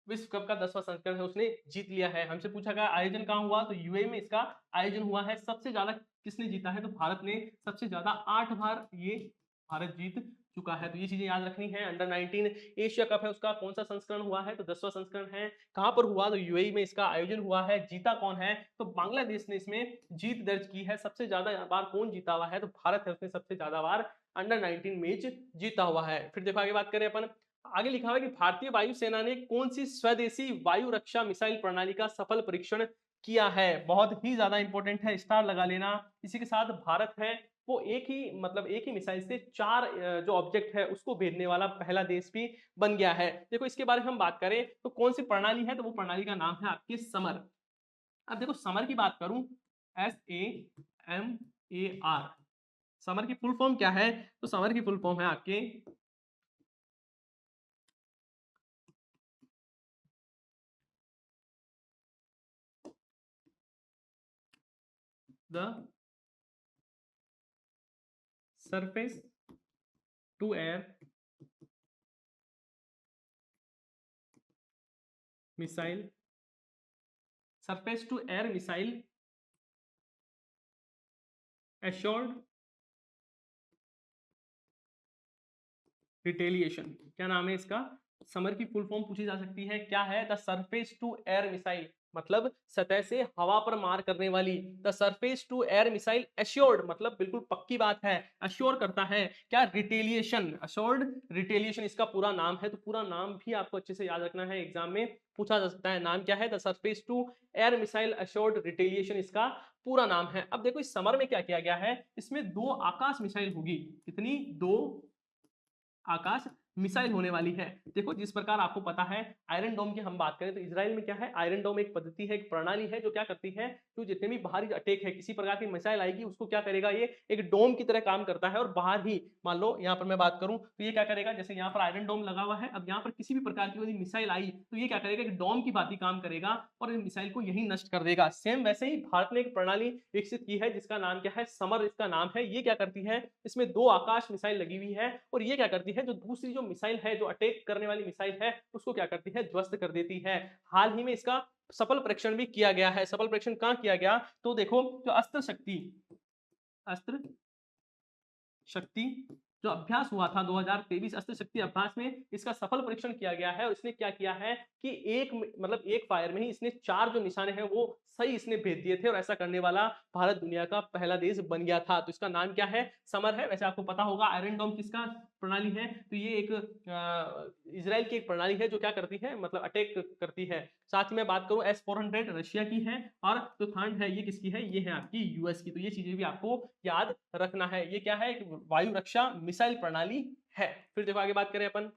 विश्व कप का 10वां संस्करण है, उसने जीत लिया है। हमसे पूछा गया आयोजन कहां हुआ, तो यूएई में इसका आयोजन हुआ है। सबसे ज्यादा किसने जीता है, तो भारत ने सबसे ज्यादा 8 बार ये भारत जीत चुका है। तो ये चीजें याद रखनी है। अंडर 19 एशिया कप है, उसका कौन सा संस्करण हुआ है, तो 10वां संस्करण है। कहां पर हुआ, तो यूएई में इसका आयोजन हुआ है। जीता कौन है, तो बांग्लादेश ने इसमें जीत दर्ज की है। सबसे ज्यादा बार कौन जीता हुआ है, तो भारत है, उसने सबसे ज्यादा बार अंडर 19 मैच जीता हुआ है। फिर देखो आगे बात करें अपन, आगे लिखा हुआ है कि भारतीय वायुसेना ने कौन सी स्वदेशी वायु रक्षा मिसाइल प्रणाली का सफल परीक्षण किया है। बहुत ही ज्यादा इंपॉर्टेंट है, स्टार लगा लेना। इसी के साथ भारत है वो एक ही मतलब एक ही मिसाइल से 4 जो ऑब्जेक्ट है उसको भेजने वाला पहला देश भी बन गया है। देखो इसके बारे में हम बात करें तो कौन सी प्रणाली है, तो वो प्रणाली का नाम है आपके समर। अब देखो समर की बात करूं, SAMAR, समर की फुल फॉर्म क्या है, तो समर की फुल फॉर्म है आपके the surface to air missile, surface to air missile assured retaliation. क्या नाम है इसका, समर की फुल फॉर्म पूछी जा सकती है, क्या है, the surface to air missile, मतलब सतह से हवा पर मार करने वाली। The surface to air missile assured मतलब बिल्कुल पक्की बात है, अश्योर करता है क्या, रिटेलिएशन, अश्योर्ड रिटेलिएशन इसका पूरा नाम है। तो पूरा नाम भी आपको अच्छे से याद रखना है, एग्जाम में पूछा जा सकता है। नाम क्या है, the surface to air missile assured retaliation इसका पूरा नाम है। अब देखो इस समर में क्या किया गया है, इसमें 2 आकाश मिसाइल होगी। कितनी, 2 आकाश मिसाइल होने वाली है। देखो जिस प्रकार आपको पता है आयरन डोम की हम बात करें तो इजराइल में क्या है, आयरन डोम एक पद्धति है, एक प्रणाली है जो क्या करती है, जो जितने भी बाहरी अटैक है, किसी प्रकार की मिसाइल आएगी उसको क्या करेगा, ये एक डोम की तरह काम करता है। और बाहर ही मान लो यहाँ पर मैं बात करूं तो ये क्या करेगा, जैसे यहाँ पर आयरन डोम लगा हुआ है, अब यहाँ पर किसी भी प्रकार की यदि मिसाइल आई तो ये क्या करेगा, एक डोम की बात काम करेगा और इस मिसाइल को यही नष्ट कर देगा। सेम वैसे ही भारत ने एक प्रणाली विकसित की है जिसका नाम क्या है, समर इसका नाम है। ये क्या करती है, इसमें 2 आकाश मिसाइल लगी हुई है और ये क्या करती है, जो दूसरी जो मिसाइल है, जो अटैक करने वाली मिसाइल है, उसको क्या करती है, ध्वस्त कर देती है। हाल ही में इसका सफल परीक्षण भी किया गया है। सफल परीक्षण कहां किया गया, तो देखो जो अस्त्र शक्ति जो अभ्यास हुआ था 2023 अस्त्र शक्ति अभ्यास में इसका सफल परीक्षण किया गया है और इसने क्या किया है कि मतलब एक फायर में ही इसने 4 जो निशाने हैं वो सही इसने भेज दिए थे और ऐसा करने वाला भारत दुनिया का पहला देश बन गया था। तो इसका नाम क्या है? समर है। वैसे आपको पता होगा आयरन डोम किसका प्रणाली है? तो ये एक इजराइल की एक प्रणाली है जो क्या करती है मतलब अटैक करती है। साथ ही मैं बात करूं S-400 रशिया की है और जो थर्ड है ये किसकी है? ये है आपकी यूएस की। तो ये चीजें भी आपको याद रखना है। ये क्या है? एक वायु रक्षा मिसाइल प्रणाली है। फिर देखो आगे बात करें अपन,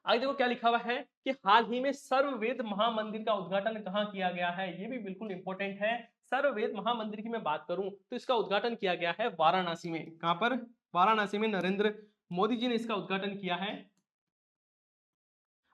आगे देखो क्या लिखा हुआ है कि हाल ही में सर्ववेद महामंदिर का उद्घाटन कहाँ किया गया है? ये भी बिल्कुल इंपॉर्टेंट है। सर्ववेद महामंदिर की मैं बात करूं तो इसका उद्घाटन किया गया है वाराणसी में। कहां पर? वाराणसी में नरेंद्र मोदी जी ने इसका उद्घाटन किया है।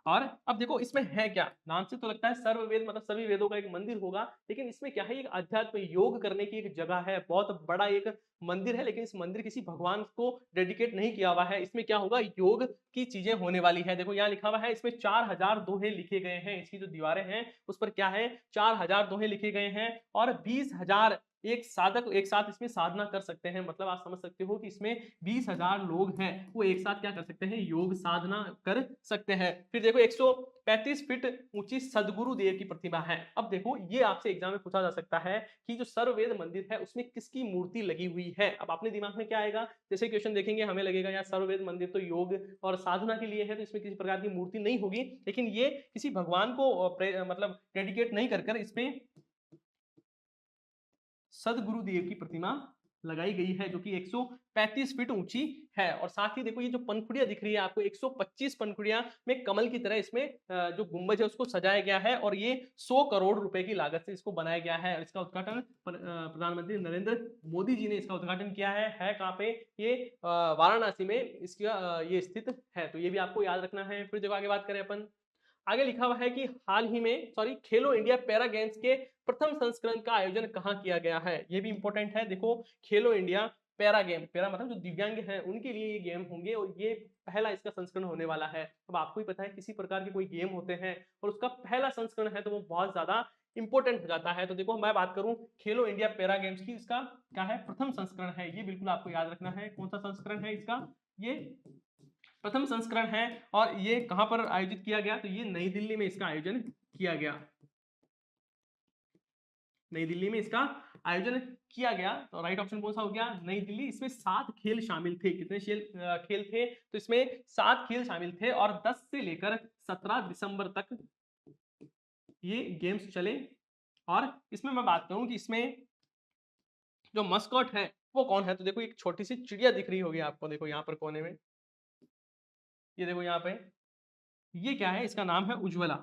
और अब देखो इसमें है क्या, नाम से तो लगता है सर्ववेद मतलब सभी वेदों का एक मंदिर होगा, लेकिन इसमें क्या है? एक अध्यात्म योग करने की एक जगह है, बहुत बड़ा एक मंदिर है, लेकिन इस मंदिर किसी भगवान को डेडिकेट नहीं किया हुआ है। इसमें क्या होगा? योग की चीजें होने वाली है। देखो यहाँ लिखा हुआ है इसमें 4000 दोहे लिखे गए हैं। इसकी जो दीवारें हैं उस पर क्या है? 4000 दोहे लिखे गए हैं और 20,000 एक साधक एक साथ इसमें साधना कर सकते हैं। मतलब आप समझ सकते हो कि इसमें 20,000 लोग हैं वो एक साथ क्या कर सकते हैं? योग साधना कर सकते हैं। फिर देखो 135 फीट ऊंची सदगुरु देव की प्रतिमा है। अब देखो ये आपसे एग्जाम में पूछा जा सकता है कि जो सर्ववेद मंदिर है उसमें किसकी मूर्ति लगी हुई है? अब अपने दिमाग में क्या आएगा? जैसे क्वेश्चन देखेंगे हमें लगेगा यार सर्ववेद मंदिर तो योग और साधना के लिए है तो इसमें किसी प्रकार की मूर्ति नहीं होगी, लेकिन ये किसी भगवान को मतलब डेडिकेट नहीं कर इसमें सदगुरुदेव की प्रतिमा लगाई गई है जो कि 135 फीट ऊंची है। और साथ ही देखो ये जो पंखुड़ियां दिख रही है आपको, 125 पंखुड़ियां में कमल की तरह इसमें जो गुंबज है उसको सजाया गया है और ये 100 करोड़ रुपए की लागत से इसको बनाया गया है। और इसका उद्घाटन प्रधानमंत्री नरेंद्र मोदी जी ने इसका उद्घाटन किया है कहाँ पे? ये वाराणसी में इसका ये स्थित है। तो ये भी आपको याद रखना है। फिर देखो आगे बात करें अपन, आगे लिखा हुआ है कि हाल ही में खेलो इंडिया पैरा गेम्स के प्रथम संस्करण का आयोजन कहाँ किया गया है? ये भी इंपॉर्टेंट है। देखो खेलो इंडिया पैरा गेम, पैरा मतलब जो दिव्यांग हैं उनके लिए ये गेम होंगे और ये पहला इसका संस्करण होने वाला है। अब आपको ही पता है किसी प्रकार के कोई गेम होते हैं और उसका पहला संस्करण है तो वो बहुत ज्यादा इंपॉर्टेंट हो जाता है। तो देखो मैं बात करूं खेलो इंडिया पैरा गेम्स की, इसका क्या है? प्रथम संस्करण है। ये बिल्कुल आपको याद रखना है। कौन सा संस्करण है इसका? ये प्रथम संस्करण है। और ये कहां पर आयोजित किया गया? तो ये नई दिल्ली में इसका आयोजन किया गया। नई दिल्ली में इसका आयोजन किया गया। तो राइट ऑप्शन कौन सा हो गया? नई दिल्ली। इसमें 7 खेल शामिल थे। कितने खेल थे? तो इसमें 7 खेल शामिल थे और 10 से लेकर 17 दिसंबर तक ये गेम्स चले। और इसमें मैं बात करूं कि इसमें जो मस्कॉट है वो कौन है? तो देखो एक छोटी सी चिड़िया दिख रही होगी आपको, देखो यहाँ पर कोने में, ये देखो यहाँ पे, ये क्या है? इसका नाम है उज्ज्वला।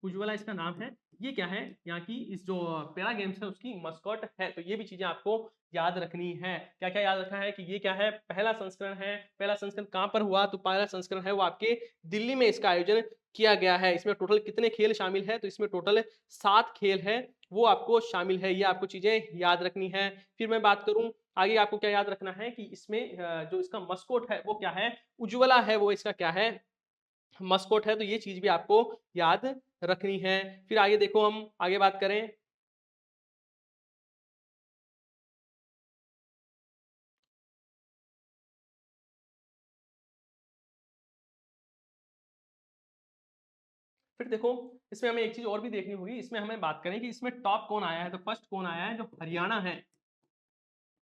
उज्ज्वला इसका नाम है। ये क्या है? यहाँ की इस जो पैरा गेम्स है उसकी मस्कॉट है। तो ये भी चीजें आपको याद रखनी है। क्या क्या याद रखना है कि ये क्या है? पहला संस्करण है। पहला संस्करण कहाँ पर हुआ? तो पहला संस्करण है वो आपके दिल्ली में इसका आयोजन किया गया है। इसमें टोटल कितने खेल शामिल है? तो इसमें टोटल 7 खेल है वो आपको शामिल है। ये आपको चीजें याद रखनी है। फिर मैं बात करूं आगे, आपको क्या याद रखना है कि इसमें जो इसका मस्कोट है वो क्या है? उज्ज्वला है वो इसका क्या है? मस्कोट है। तो ये चीज भी आपको याद रखनी है। फिर आगे देखो हम आगे बात करें, फिर देखो इसमें हमें एक चीज और भी देखनी होगी। इसमें हमें बात करें कि इसमें टॉप कौन आया है। तो फर्स्ट कौन आया है? जो हरियाणा है,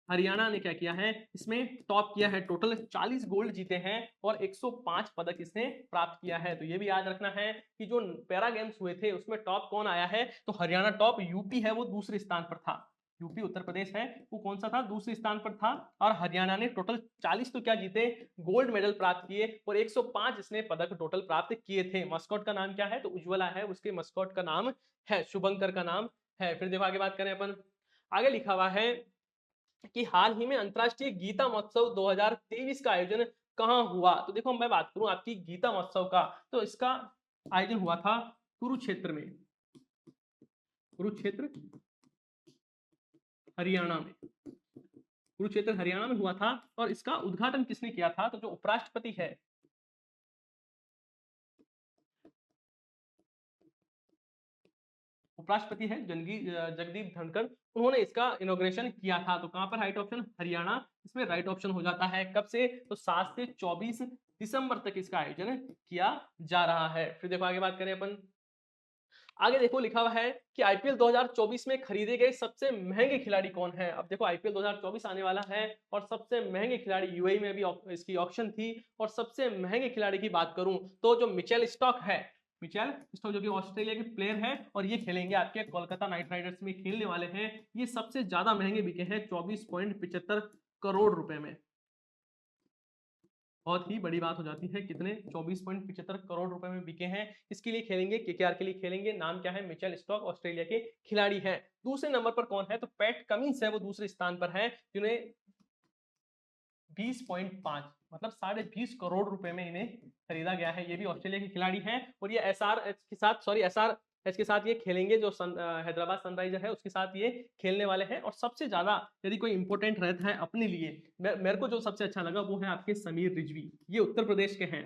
हरियाणा ने क्या किया है? इसमें टॉप किया है। टोटल 40 गोल्ड जीते हैं और 105 पदक इसने प्राप्त किया है। तो ये भी याद रखना है कि जो पैरा गेम्स हुए थे उसमें टॉप कौन आया है? तो हरियाणा टॉप। यूपी है वो दूसरे स्थान पर था। यूपी उत्तर प्रदेश है वो कौन सा था? दूसरे स्थान पर था। और हरियाणा ने टोटल 40 तो क्या जीते? गोल्ड मेडल प्राप्त किए और 105 इसने पदक टोटल प्राप्त किए थे। मस्कॉट का नाम क्या है? तो उज्ज्वला है, उसके मस्कॉट का नाम है शुभंकर का नाम है। फिर देखो आगे बात करें अपन, आगे लिखा हुआ है कि हाल ही में अंतरराष्ट्रीय गीता महोत्सव 2023 का आयोजन कहाँ हुआ? तो देखो मैं बात करूं आपकी गीता महोत्सव का, तो इसका आयोजन हुआ था कुरुक्षेत्र में। कुरुक्षेत्र हरियाणा में, कुरुक्षेत्र हरियाणा में हुआ था। और इसका उद्घाटन किसने किया था? तो जो उपराष्ट्रपति है, उपराष्ट्रपति है जगदीप धनखड़, उन्होंने इसका इनॉग्रेशन किया था। तो कहां पर राइट ऑप्शन हरियाणा इसमें राइट ऑप्शन हो जाता है। कब से? तो 7 से 24 दिसंबर तक इसका आयोजन किया जा रहा है। फिर देखो आगे बात करें अपन, आगे देखो लिखा हुआ है कि आईपीएल 2024 में खरीदे गए सबसे महंगे खिलाड़ी कौन है। अब देखो आईपीएल 2024 आने वाला है और सबसे महंगे खिलाड़ी, यूएई में भी इसकी ऑक्शन थी, और सबसे महंगे खिलाड़ी की बात करूं तो जो मिचेल स्टॉक है, मिचेल स्टॉक जो कि ऑस्ट्रेलिया के प्लेयर है और ये खेलेंगे आपके कोलकाता नाइट राइडर्स में खेलने वाले हैं। ये सबसे ज्यादा महंगे बिके हैं 24.75 करोड़ रुपए में। बहुत ही बड़ी बात हो जाती है, कितने? 24.75 करोड़ रुपए में बिके हैं। इसके लिए खेलेंगे, केकेआर के लिए खेलेंगे। नाम क्या है? मिचेल स्टॉक, ऑस्ट्रेलिया के खिलाड़ी हैं। दूसरे नंबर पर कौन है? तो पैट कमिंस है, वो दूसरे स्थान पर है, जिन्हें 20.5 मतलब 20.5 करोड़ रुपए में इन्हें खरीदा गया है। ये भी ऑस्ट्रेलिया के खिलाड़ी हैं और ये एसआरएच के साथ ये खेलेंगे, जो हैदराबाद सनराइजर है उसके साथ ये खेलने वाले हैं। और सबसे ज्यादा यदि कोई इंपॉर्टेंट रहता है अपने लिए, मेरे को जो सबसे अच्छा लगा वो है आपके समीर रिजवी। ये उत्तर प्रदेश के हैं,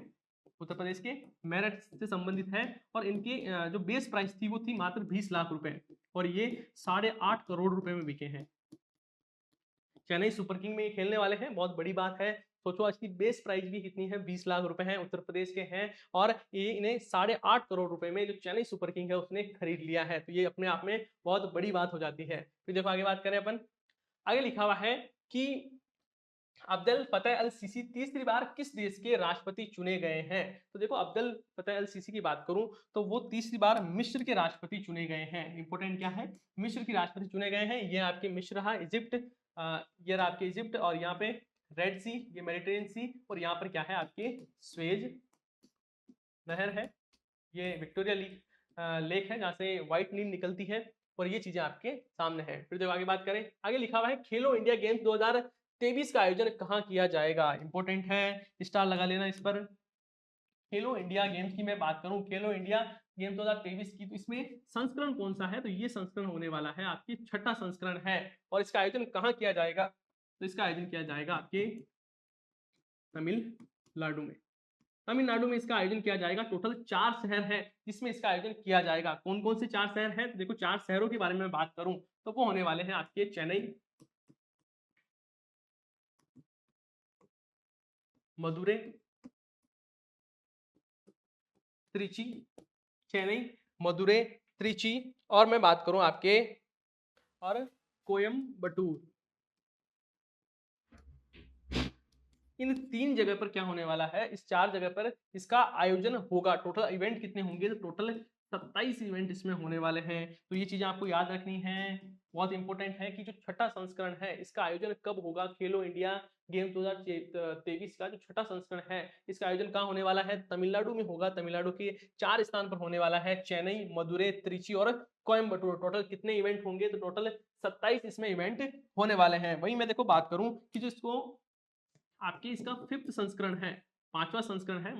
उत्तर प्रदेश के मेरठ से संबंधित है, और इनकी जो बेस प्राइस थी वो थी मात्र 20 लाख रुपए, और ये 8.5 करोड़ रुपए में बिके हैं। चेन्नई सुपर किंग में ये खेलने वाले हैं, बहुत बड़ी बात है। सोचो आज की बेस प्राइस भी कितनी है, 20 लाख रुपए है, उत्तर प्रदेश के हैं, और ये इन्हें 8.5 करोड़ रुपए में जो चेन्नई सुपर किंग है उसने खरीद लिया है। तो ये अपने आप में बहुत बड़ी बात हो जाती है। फिर देखो आगे बात करें अपन, आगे लिखा हुआ है कि अब्देल फतेह अल सीसी तीसरी बार किस देश के राष्ट्रपति चुने गए हैं। तो देखो अब्देल फतेह अल सीसी की बात करूं तो वो तीसरी बार मिस्र के राष्ट्रपति चुने गए हैं। इंपॉर्टेंट क्या है? मिस्र के राष्ट्रपति चुने गए हैं। ये आपके मिस्र रहा, इजिप्ट, ये रहा आपके इजिप्ट, और यहाँ पे रेड सी, ये मेडिटेरियन सी, और यहाँ पर क्या है आपके स्वेज नहर है, ये विक्टोरिया लेक है जहाँ से व्हाइट नील निकलती है, और ये चीजें आपके सामने हैं। फिर देखो आगे बात करें, आगे लिखा हुआ है खेलो इंडिया गेम्स 2023 का आयोजन कहाँ किया जाएगा। इंपॉर्टेंट है, स्टार लगा लेना इस पर। खेलो इंडिया गेम्स की मैं बात करूं, खेलो इंडिया गेम्स 2023 की, तो इसमें संस्करण कौन सा है? तो ये संस्करण होने वाला है आपकी 6ठा संस्करण है, और इसका आयोजन कहाँ किया जाएगा? तो इसका आयोजन किया जाएगा आपके तमिलनाडु में। तमिलनाडु में इसका आयोजन किया जाएगा। टोटल 4 शहर है जिसमें इसका आयोजन किया जाएगा। कौन कौन से 4 शहर हैं? तो देखो 4 शहरों के बारे में बात करूं तो वो होने वाले हैं आपके चेन्नई, मदुरै, त्रिची, चेन्नई, मदुरै, त्रिची, और मैं बात करूं आपके और कोयम्बटूर। इन 3 जगह पर क्या होने वाला है? इस 4 जगह पर इसका आयोजन होगा। टोटल इवेंट कितने होंगे? तो टोटल 27 इवेंट इसमें होने वाले हैं। तो ये चीजें आपको याद रखनी है, बहुत इंपॉर्टेंट है कि जो 6ठा संस्करण है इसका आयोजन कब होगा। खेलो इंडिया गेम 2023 का जो 6ठा संस्करण है इसका आयोजन कहाँ होने वाला है? तमिलनाडु में होगा। तमिलनाडु के 4 स्थान पर होने वाला है, चेन्नई, मदुरै, त्रिची और कोयम्बटूर। टोटल कितने इवेंट होंगे? तो टोटल 27 इसमें इवेंट होने वाले हैं। वही मैं देखो बात करूं कि जो इसको आपके इसका 5th संस्करण है, 5वां संस्करण है,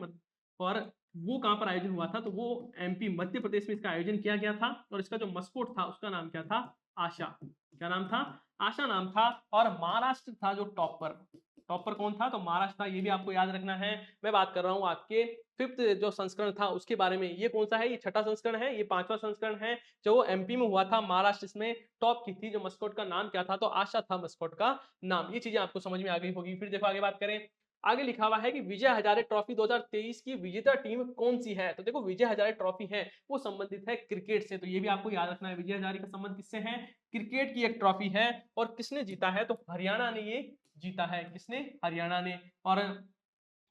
और वो कहां पर आयोजन हुआ था? तो वो एमपी मध्य प्रदेश में इसका आयोजन किया गया था, और इसका जो मस्कोट था उसका नाम क्या था? आशा। क्या नाम था? आशा नाम था। और महाराष्ट्र था जो टॉपर। टॉपर कौन था? तो महाराष्ट्र था। ये भी आपको याद रखना है। मैं बात कर रहा हूं आपके 5th जो संस्करण था उसके बारे में। ये कौन सा है? ये 6ठा संस्करण है, ये 5वां संस्करण है, जो एमपी में हुआ था। महाराष्ट्र इसमें टॉप की थी। जो मस्कोट का नाम क्या था? तो आशा था मस्कोट का नाम। ये चीजें आपको समझ में आ गई होगी। फिर देखो आगे बात करें, आगे लिखा हुआ है कि विजय हजारे ट्रॉफी 2023 की विजेता टीम कौन सी है। तो देखो विजय हजारे ट्रॉफी है वो संबंधित है क्रिकेट से, तो ये भी आपको याद रखना है। विजय हजारे का संबंध किससे है? क्रिकेट की एक ट्रॉफी है, और किसने जीता है? तो हरियाणा ने ये जीता है। किसने? हरियाणा ने। और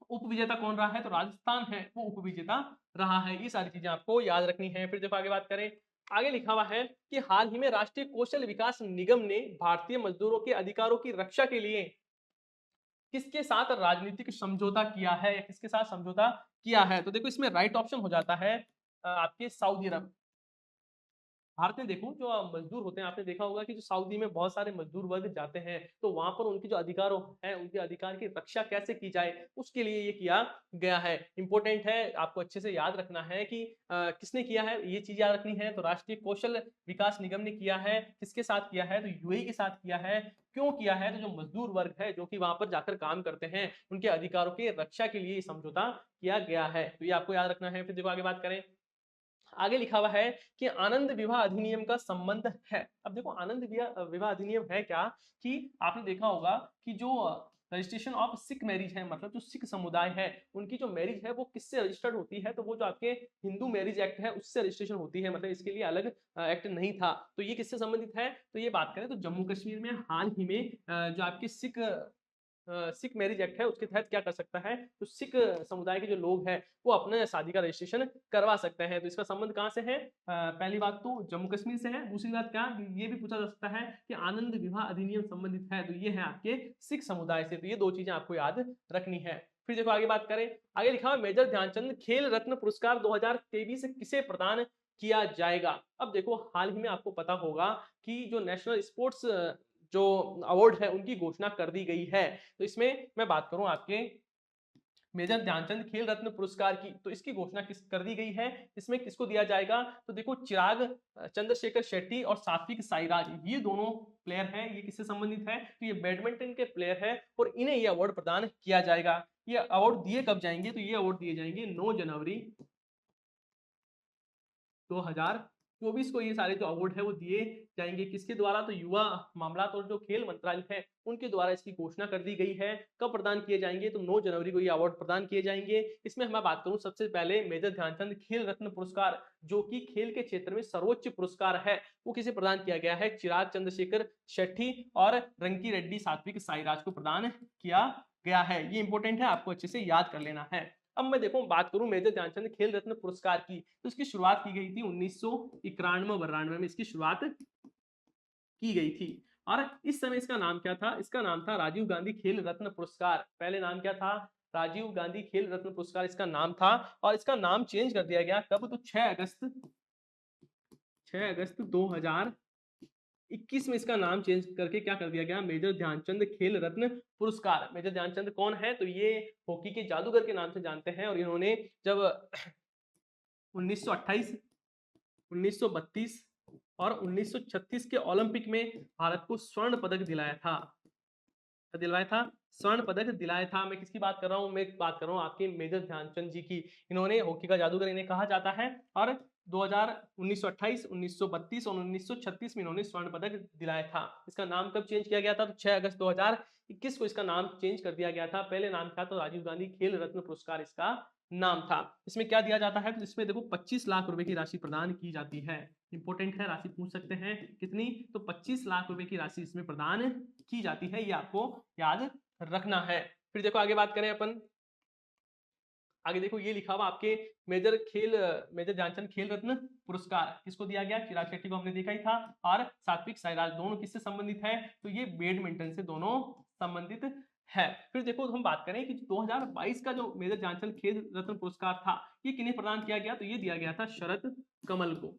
उप विजेता कौन रहा है? तो राजस्थान है वो उप विजेता रहा है। ये सारी चीजें आपको याद रखनी है। फिर देखो आगे बात करें, आगे लिखा हुआ है कि हाल ही में राष्ट्रीय कौशल विकास निगम ने भारतीय मजदूरों के अधिकारों की रक्षा के लिए किसके साथ राजनीतिक समझौता किया है, या किसके साथ समझौता किया है? तो देखो इसमें राइट ऑप्शन हो जाता है आपके सऊदी अरब। भारत में देखो जो मजदूर होते हैं, आपने देखा होगा कि जो सऊदी में बहुत सारे मजदूर वर्ग जाते हैं, तो वहां पर उनके जो अधिकार है उनके अधिकार की रक्षा कैसे की जाए उसके लिए ये किया गया है। इंपॉर्टेंट है, आपको अच्छे से याद रखना है कि किसने किया है, ये चीज याद रखनी है। तो राष्ट्रीय कौशल विकास निगम ने किया है। किसके साथ किया है? तो यूएई के साथ किया है। क्यों किया है? तो जो मजदूर वर्ग है जो कि वहां पर जाकर काम करते हैं उनके अधिकारों की रक्षा के लिए समझौता किया गया है। तो ये आपको याद रखना है। फिर देखो आगे बात करें, आगे लिखा हुआ है कि आनंद विवाह अधिनियम का संबंध है। अब देखो आनंद विवाह अधिनियम है क्या, कि आपने देखा होगा कि जो रजिस्ट्रेशन ऑफ सिख मैरिज है, मतलब जो सिख समुदाय है उनकी जो मैरिज है वो किससे रजिस्टर्ड होती है, तो वो जो आपके हिंदू मैरिज एक्ट है उससे रजिस्ट्रेशन होती है, मतलब इसके लिए अलग एक्ट नहीं था। तो ये किससे संबंधित है, तो ये बात करें तो जम्मू कश्मीर में हाल ही में जो आपके सिख मैरिज एक्ट है उसके तहत क्या कर सकता है, तो सिख समुदाय के जो लोग हैं वो अपने शादी का रजिस्ट्रेशन करवा सकते हैं। तो इसका संबंध कहाँ से है, पहली बात तो जम्मू कश्मीर से है, दूसरी बात क्या ये भी पूछा जा सकता है कि आनंद विवाह अधिनियम संबंधित है, तो ये है आपके सिख समुदाय से। तो ये दो चीजें आपको याद रखनी है। फिर देखो आगे बात करें, आगे लिखा है मेजर ध्यानचंद खेल रत्न पुरस्कार 2023 किसे प्रदान किया जाएगा। अब देखो हाल ही में आपको पता होगा कि जो नेशनल स्पोर्ट्स जो अवार्ड है उनकी घोषणा कर दी गई है। तो इसमें मैं बात करूं आपके मेजर ध्यानचंद खेल रत्न पुरस्कार की, तो इसकी घोषणा किस कर दी गई है, इसमें किसको दिया जाएगा, तो देखो चिराग चंद्रशेखर शेट्टी और सात्विक साईराज, ये दोनों प्लेयर हैं। ये किससे संबंधित है, तो ये बैडमिंटन के प्लेयर है और इन्हें ये अवार्ड प्रदान किया जाएगा। ये अवार्ड दिए कब जाएंगे, तो ये अवार्ड दिए जाएंगे 9 जनवरी 2024 को। ये सारे जो अवार्ड है वो दिए जाएंगे किसके द्वारा, तो युवा मामलात और जो खेल मंत्रालय है उनके द्वारा इसकी घोषणा कर दी गई है। कब प्रदान किए जाएंगे, तो 9 जनवरी को ये अवार्ड प्रदान किए जाएंगे। इसमें मैं बात करूं सबसे पहले मेजर ध्यानचंद खेल रत्न पुरस्कार, जो कि खेल के क्षेत्र में सर्वोच्च पुरस्कार है, वो किसे प्रदान किया गया है, चिराग चंद्रशेखर शेट्टी और रंकी रेड्डी सात्विक साईराज को प्रदान किया गया है। ये इंपॉर्टेंट है, आपको अच्छे से याद कर लेना है। अब मैं देखो बात करूं मेजर ध्यानचंद खेल रत्न पुरस्कार की, तो इसकी शुरुआत की गई थी 1991-92 में इसकी शुरुआत की गई थी। और इस समय इसका नाम क्या था, इसका नाम था राजीव गांधी खेल रत्न पुरस्कार। पहले नाम क्या था, राजीव गांधी खेल रत्न पुरस्कार इसका नाम था। और इसका नाम चेंज कर दिया गया कब, तो 6 अगस्त 2021 में इसका नाम चेंज करके क्या कर दिया गया, मेजर ध्यानचंद खेल रत्न पुरस्कार। मेजर ध्यानचंद कौन है, तो ये हॉकी के जादूगर के नाम से जानते हैं। और इन्होंने जब 1928, 1932 और 1936 के ओलंपिक में भारत को स्वर्ण पदक दिलाया था, दिलवाया था, स्वर्ण पदक दिलाया था। मैं किसकी बात कर रहा हूँ, मैं बात कर रहा हूँ आपके मेजर ध्यानचंद जी की। इन्होंने हॉकी का जादूगर इन्हें कहा जाता है। और 1928, 1932 और 1936 में इन्होंने स्वर्ण पदक दिलाया था। इसका नाम कब चेंज किया गया था, तो 6 अगस्त 2021 को इसका नाम चेंज कर दिया गया था। पहले नाम था तो राजीव गांधी खेल रत्न पुरस्कार इसका नाम था। इसमें क्या दिया जाता है, तो इसमें देखो 25 लाख रुपए की राशि प्रदान की जाती है। इंपॉर्टेंट है, राशि पूछ सकते हैं कितनी, तो 25 लाख रुपए की राशि इसमें प्रदान की जाती है, ये आपको याद रखना है। फिर देखो आगे बात करें अपन, आगे देखो ये लिखा हुआ आपके मेजर ध्यानचंद खेल रत्न पुरस्कार किसको दिया गया, चिराग शेट्टी को हमने देखा ही था, और सात्विक साईराज, दोनों किससे संबंधित है, तो ये बैडमिंटन से दोनों संबंधित है। फिर देखो हम बात करें कि 2022 का जो मेजर ध्यानचंद खेल रत्न पुरस्कार था ये किन्हें प्रदान किया गया, तो ये दिया गया था शरद कमल को,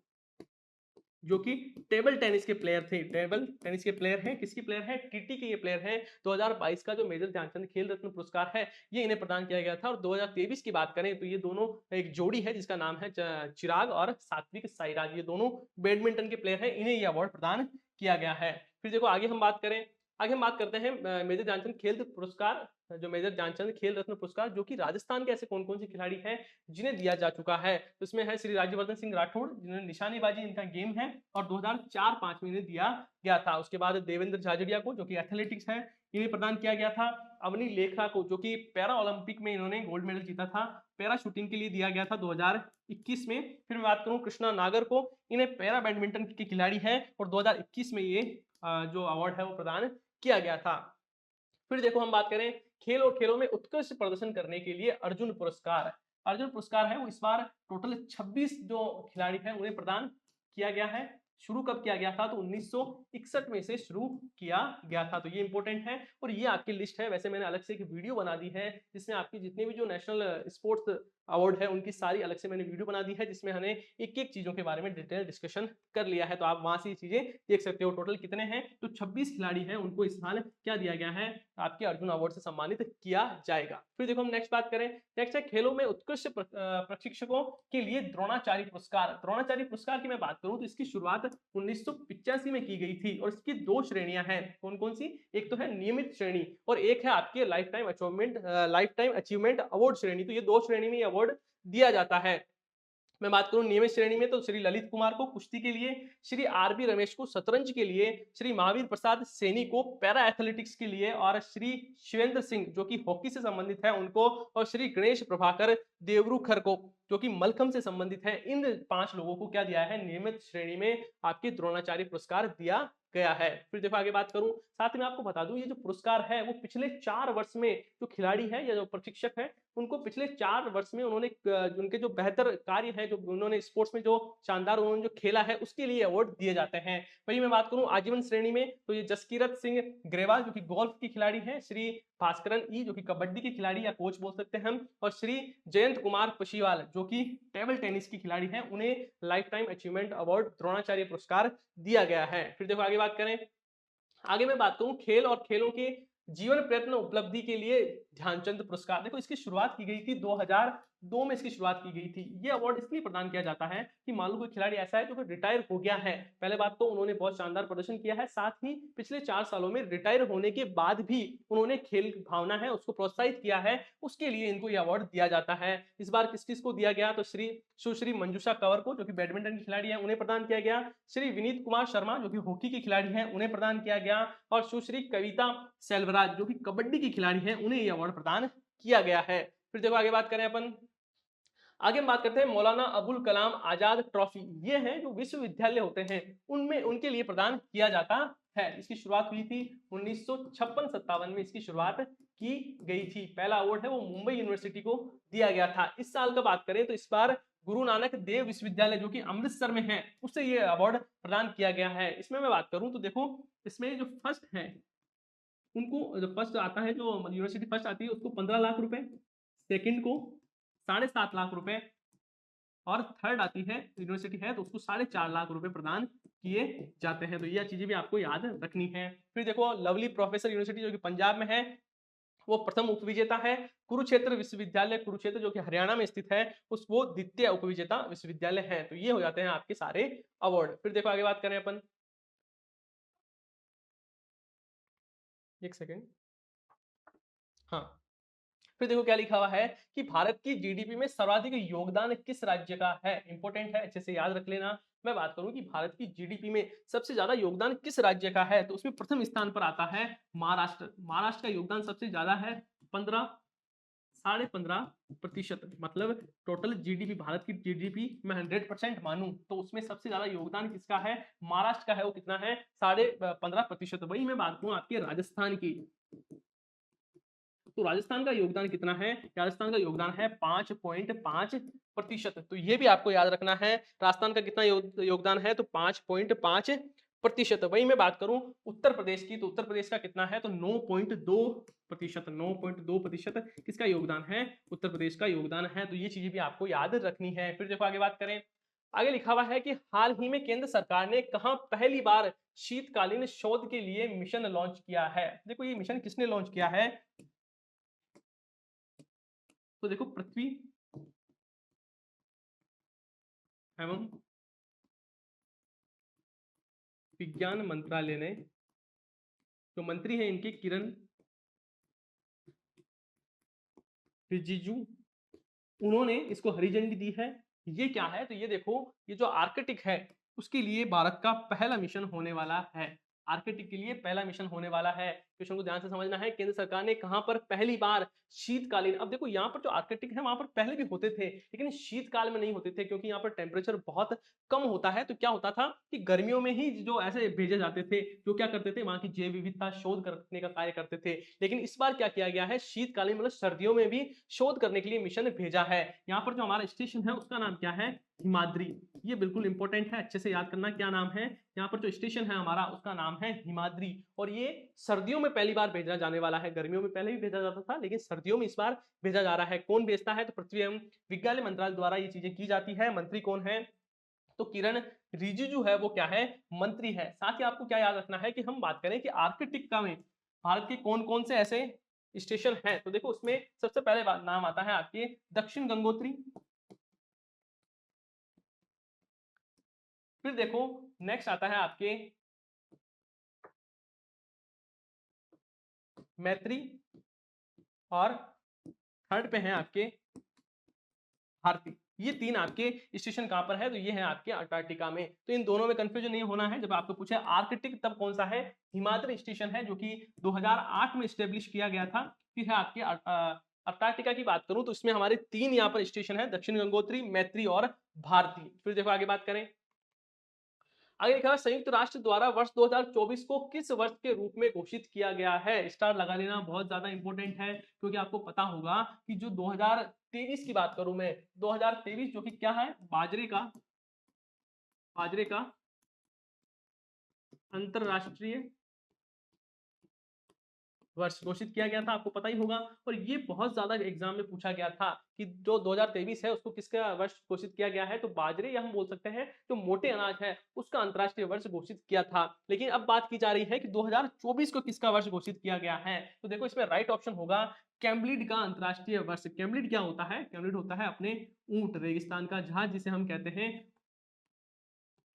जो कि टेबल टेनिस के प्लेयर थे। टेबल टेनिस के प्लेयर हैं, किसकी प्लेयर है, टीटी के ये प्लेयर हैं। 2022 का जो मेजर ध्यानचंद खेल रत्न पुरस्कार है ये इन्हें प्रदान किया गया था। और 2023 की बात करें तो ये दोनों एक जोड़ी है जिसका नाम है चिराग और सात्विक साईराज, ये दोनों बैडमिंटन के प्लेयर हैं, इन्हें ये अवार्ड प्रदान किया गया है। फिर देखो आगे हम बात करें, आगे हम बात करते हैं मेजर ध्यानचंद खेल पुरस्कार, जो मेजर ध्यानचंद खेल रत्न पुरस्कार जो कि राजस्थान के ऐसे कौन कौन से खिलाड़ी हैं जिन्हें दिया जा चुका है। तो इसमें है श्री राज्यवर्धन सिंह राठौड़, जिन्होंने निशानेबाजी इनका गेम है और 2004-5 में इन्हें दिया गया था। उसके बाद देवेंद्र झाझड़िया को, जो कि एथलेटिक्स है, इन्हें प्रदान किया गया था। अवनी लेखरा को, जो कि पैरा ओलंपिक में इन्होंने गोल्ड मेडल जीता था, पैरा शूटिंग के लिए दिया गया था 2021 में। फिर मैं बात करूं कृष्णा नागर को, इन्हें पैरा बैडमिंटन के खिलाड़ी है और 2021 में ये जो अवार्ड है वो प्रदान किया गया था। फिर देखो हम बात करें खेल और खेलों में उत्कृष्ट प्रदर्शन करने के लिए अर्जुन पुरस्कार, अर्जुन पुरस्कार है वो इस बार टोटल 26 जो खिलाड़ी हैं उन्हें प्रदान किया गया है। शुरू कब किया गया था, तो 1961 में से शुरू किया गया था। तो ये इंपॉर्टेंट है और ये आपकी लिस्ट है। वैसे मैंने अलग से एक वीडियो बना दी है जिसमें आपकी जितने भी जो नेशनल स्पोर्ट्स अवार्ड है उनकी सारी अलग से मैंने वीडियो बना दी है, जिसमें हमने एक एक चीजों के बारे में डिटेल डिस्कशन कर लिया है। तो आप वहां से ये चीजें देख सकते हो। टोटल कितने हैं, तो 26 खिलाड़ी हैं, उनको इस साल क्या दिया गया है, आपके अर्जुन अवार्ड से सम्मानित किया जाएगा। फिर देखो हम नेक्स्ट बात करें, नेक्स्ट है खेलों में उत्कृष्ट प्रशिक्षकों के लिए द्रोणाचार्य पुरस्कार। द्रोणाचार्य पुरस्कार की मैं बात करूं तो इसकी शुरुआत 1985 में की गई थी और इसकी 2 श्रेणियां हैं। कौन कौन सी, एक तो है नियमित श्रेणी और एक है आपके लाइफ टाइम अचीवमेंट अवार्ड श्रेणी। तो ये 2 श्रेणी में अवार्ड दिया जाता है। मैं बात करूं नियमित श्रेणी में तो श्री ललित कुमार को कुश्ती के लिए, श्री आरबी रमेश को शतरंज के लिए, श्री महावीर प्रसाद सैनी को पैरा एथलेटिक्स के लिए और श्री शिवेंद्र सिंह जो कि हॉकी से संबंधित है उनको, और श्री गणेश प्रभाकर देवरुखर को जो कि मलखम से संबंधित है, इन 5 लोगों को क्या दिया है, नियमित श्रेणी में आपके द्रोणाचार्य पुरस्कार दिया गया है। फिर देखो आगे बात करूं, साथ में आपको बता दूं ये जो पुरस्कार है वो पिछले 4 वर्ष में जो खिलाड़ी है या जो प्रशिक्षक है उनको पिछले 4 वर्ष में उन्होंने उनके जो बेहतर कार्य है, जो उन्होंने स्पोर्ट्स में जो शानदार उन्होंने जो खेला है उसके लिए अवार्ड दिए जाते हैं। वही मैं बात करूं आजीवन श्रेणी में तो ये जसकीरत सिंह ग्रेवाल जो कि गोल्फ की खिलाड़ी है, श्री भास्करन ई जो कि कबड्डी के खिलाड़ी या कोच बोल सकते हैं हम, और श्री जयंत कुमार पशीवाल जो कि टेबल टेनिस की खिलाड़ी है, उन्हें life time achievement award Dronacharya पुरस्कार दिया गया है। फिर देखो आगे बात करें, आगे मैं बात करूं खेल और खेलों के जीवन प्रयत्न उपलब्धि के लिए ध्यानचंद पुरस्कार। देखो इसकी शुरुआत की गई थी 2002 में, इसकी शुरुआत की गई थी। ये अवार्ड इसलिए प्रदान किया जाता है कि मान लो कोई खिलाड़ी ऐसा है जो कि रिटायर हो गया है, पहले बात तो उन्होंने बहुत शानदार प्रदर्शन किया है, साथ ही पिछले 4 सालों में रिटायर होने के बाद भी उन्होंने खेल भावना है उसको प्रोत्साहित किया है, उसके लिए इनको ये अवार्ड दिया जाता है। इस बार किस किस को दिया गया तो सुश्री मंजूषा कंवर को जो कि बैडमिंटन की खिलाड़ी है उन्हें प्रदान किया गया, श्री विनीत कुमार शर्मा जो कि हॉकी की खिलाड़ी है उन्हें प्रदान किया गया, और सुश्री कविता सेल्वराज जो कि कबड्डी की खिलाड़ी है उन्हें यह अवार्ड प्रदान किया गया है। फिर देखो आगे बात करें अपन, आगे हम बात करते हैं मौलाना अबुल कलाम आजाद ट्रॉफी। ये है जो विश्वविद्यालय होते हैं उनमें उनके लिए प्रदान किया जाता है। इसकी शुरुआत हुई थी 1956-57 में, इसकी शुरुआत की गई थी। पहला अवार्ड है वो मुंबई यूनिवर्सिटी को दिया गया था। इस साल का बात करें तो इस बार गुरु नानक देव विश्वविद्यालय जो कि अमृतसर में है उससे ये अवार्ड प्रदान किया गया है। इसमें मैं बात करूं तो देखो इसमें जो फर्स्ट है उनको, जो फर्स्ट आता है जो यूनिवर्सिटी फर्स्ट आती है उसको 15 लाख रुपए, सेकंड को 7.5 लाख रुपए, और थर्ड आती है यूनिवर्सिटी है तो उसको 4.5 लाख रुपए प्रदान किए जाते हैं। तो यह चीजें भी आपको याद रखनी है। फिर देखो लवली प्रोफेसर यूनिवर्सिटी जो कि पंजाब में है वो प्रथम उपविजेता है, कुरुक्षेत्र विश्वविद्यालय कुरुक्षेत्र जो कि हरियाणा में स्थित है उस वो द्वितीय उपविजेता विश्वविद्यालय है। तो ये हो जाते हैं आपके सारे अवार्ड। फिर देखो आगे बात करें अपन, एक सेकेंड, हाँ, फिर देखो क्या लिखा हुआ है कि भारत की जीडीपी में सर्वाधिक योगदान किस राज्य का है। इंपॉर्टेंट है, अच्छे से याद रख लेना। मैं बात करूं कि भारत की जीडीपी में सबसे ज्यादा योगदान किस राज्य का है तो उसमें प्रथम स्थान पर आता है महाराष्ट्र। महाराष्ट्र का योगदान सबसे ज्यादा है 15.5% मतलब टोटल जीडीपी, भारत की जीडीपी में 100% मानूं तो उसमें सबसे ज्यादा योगदान किसका है, महाराष्ट्र का है। वो कितना है, 15.5%। वही मैं बात करूं आपके राजस्थान की तो राजस्थान का योगदान कितना है, राजस्थान का योगदान है 5.5%। तो ये भी आपको याद रखना है, राजस्थान का कितना योगदान है तो 5.5%। वही मैं बात करूं उत्तर प्रदेश की तो उत्तर प्रदेश का कितना है तो 9.2%। 9.2% किसका योगदान है, उत्तर प्रदेश का योगदान है। तो ये चीजें भी आपको याद रखनी है। फिर देखो आगे बात करें, आगे लिखा हुआ है कि हाल ही में केंद्र सरकार ने कहां पहली बार शीतकालीन शोध के लिए मिशन लॉन्च किया है। देखो ये मिशन किसने लॉन्च किया है तो देखो पृथ्वी एवं विज्ञान मंत्रालय ने, जो मंत्री हैं इनके किरण रिजिजू, उन्होंने इसको हरी झंडी दी है। ये क्या है तो ये देखो ये जो आर्कटिक है उसके लिए भारत का पहला मिशन होने वाला है। आर्कटिक के लिए पहला मिशन होने वाला है। क्वेश्चन को ध्यान से समझना है, केंद्र सरकार ने कहां पर पहली बार शीतकालीन, अब देखो यहाँ पर जो आर्कटिक है वहां पर पहले भी होते थे लेकिन शीतकाल में नहीं होते थे क्योंकि यहाँ पर टेम्परेचर बहुत कम होता है। तो क्या होता था कि गर्मियों में ही जो ऐसे भेजे जाते थे जो क्या करते थे वहां की जैव विविधता शोध करने का कार्य करते थे। लेकिन इस बार क्या किया गया है, शीतकालीन मतलब सर्दियों में भी शोध करने के लिए मिशन भेजा है। यहाँ पर जो हमारा स्टेशन है उसका नाम क्या है, हिमाद्री। ये बिल्कुल इंपॉर्टेंट है, अच्छे से याद करना क्या नाम है। यहाँ पर जो स्टेशन है हमारा उसका नाम है हिमाद्री, और ये सर्दियों में पहली बार भेजा जाने वाला है। गर्मियों में पहले भी भेजा जाता था लेकिन सर्दियों में इस बार भेजा जा रहा है। कौन भेजता है तो पृथ्वी एवं विज्ञान मंत्रालय द्वारा ये चीजें की जाती है। मंत्री कौन है तो किरण रिजिजू है, वो क्या है, मंत्री है। साथ ही आपको क्या याद रखना है कि हम बात करें कि आर्कटिक का में भारत के कौन कौन से ऐसे स्टेशन हैं तो देखो उसमें सबसे पहले नाम आता है आपके दक्षिण गंगोत्री। फिर देखो नेक्स्ट आता है आपके मैत्री, और थर्ड पे है आपके भारती। ये 3 आपके स्टेशन कहाँ पर है? तो ये है आपके अंटार्कटिका में। तो इन दोनों में कन्फ्यूजन नहीं होना है। जब आपको पूछा आर्कटिक तब कौन सा है? हिमाद्री स्टेशन है जो कि 2008 में एस्टेब्लिश किया गया था। फिर है आपके अंटार्कटिका की बात करूँ तो इसमें हमारे 3 यहाँ पर स्टेशन है, दक्षिण गंगोत्री, मैत्री और भारती। फिर देखो आगे बात करें। आगे लिखा है संयुक्त राष्ट्र द्वारा वर्ष 2024 को किस वर्ष के रूप में घोषित किया गया है? स्टार लगा लेना बहुत ज्यादा इंपॉर्टेंट है क्योंकि आपको पता होगा कि जो 2023 की बात करूं मैं, 2023 जो कि क्या है? बाजरे का अंतरराष्ट्रीय वर्ष घोषित किया गया था, आपको पता ही होगा। और ये बहुत ज्यादा एग्जाम में पूछा गया था कि जो 2023 है उसको किसका वर्ष घोषित किया गया है? तो बाजरे या हम बोल सकते हैं जो मोटे अनाज है उसका अंतरराष्ट्रीय वर्ष घोषित किया था। लेकिन अब बात की जा रही है कि 2024 को किसका वर्ष घोषित किया गया है? तो देखो इसमें राइट ऑप्शन होगा कैम्ब्लिड का अंतरराष्ट्रीय वर्ष। कैम्ब्लिड क्या होता है? कैम्ब्लिड होता है अपने ऊंट, रेगिस्तान का जहाज जिसे हम कहते हैं।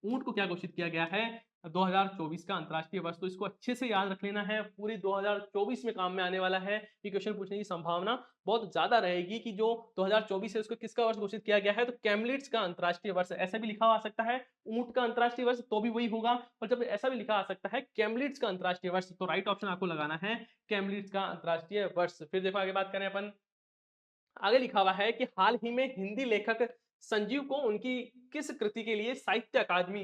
ऊंट को क्या घोषित किया गया है? 2024 का अंतरराष्ट्रीय वर्ष। तो इसको अच्छे से याद रख लेना है, पूरी 2024 में काम में आने वाला है। ये क्वेश्चन पूछने की संभावना बहुत ज्यादा रहेगी कि जो 2024 है उसको किसका वर्ष घोषित किया गया है? तो कैम्ब्लिड्स का अंतरराष्ट्रीय वर्ष। ऐसा भी लिखा आ सकता है ऊंट का अंतरराष्ट्रीय वर्ष, तो भी वही होगा। और जब ऐसा भी लिखा आ सकता है कैम्ब्लिड्स का अंतरराष्ट्रीय वर्ष, तो राइट ऑप्शन आपको लगाना है कैम्ब्लिड्स का अंतरराष्ट्रीय वर्ष। फिर देखो आगे बात करें अपन। आगे लिखा हुआ है कि हाल ही में हिंदी लेखक संजीव को उनकी किस कृति के लिए साहित्य अकादमी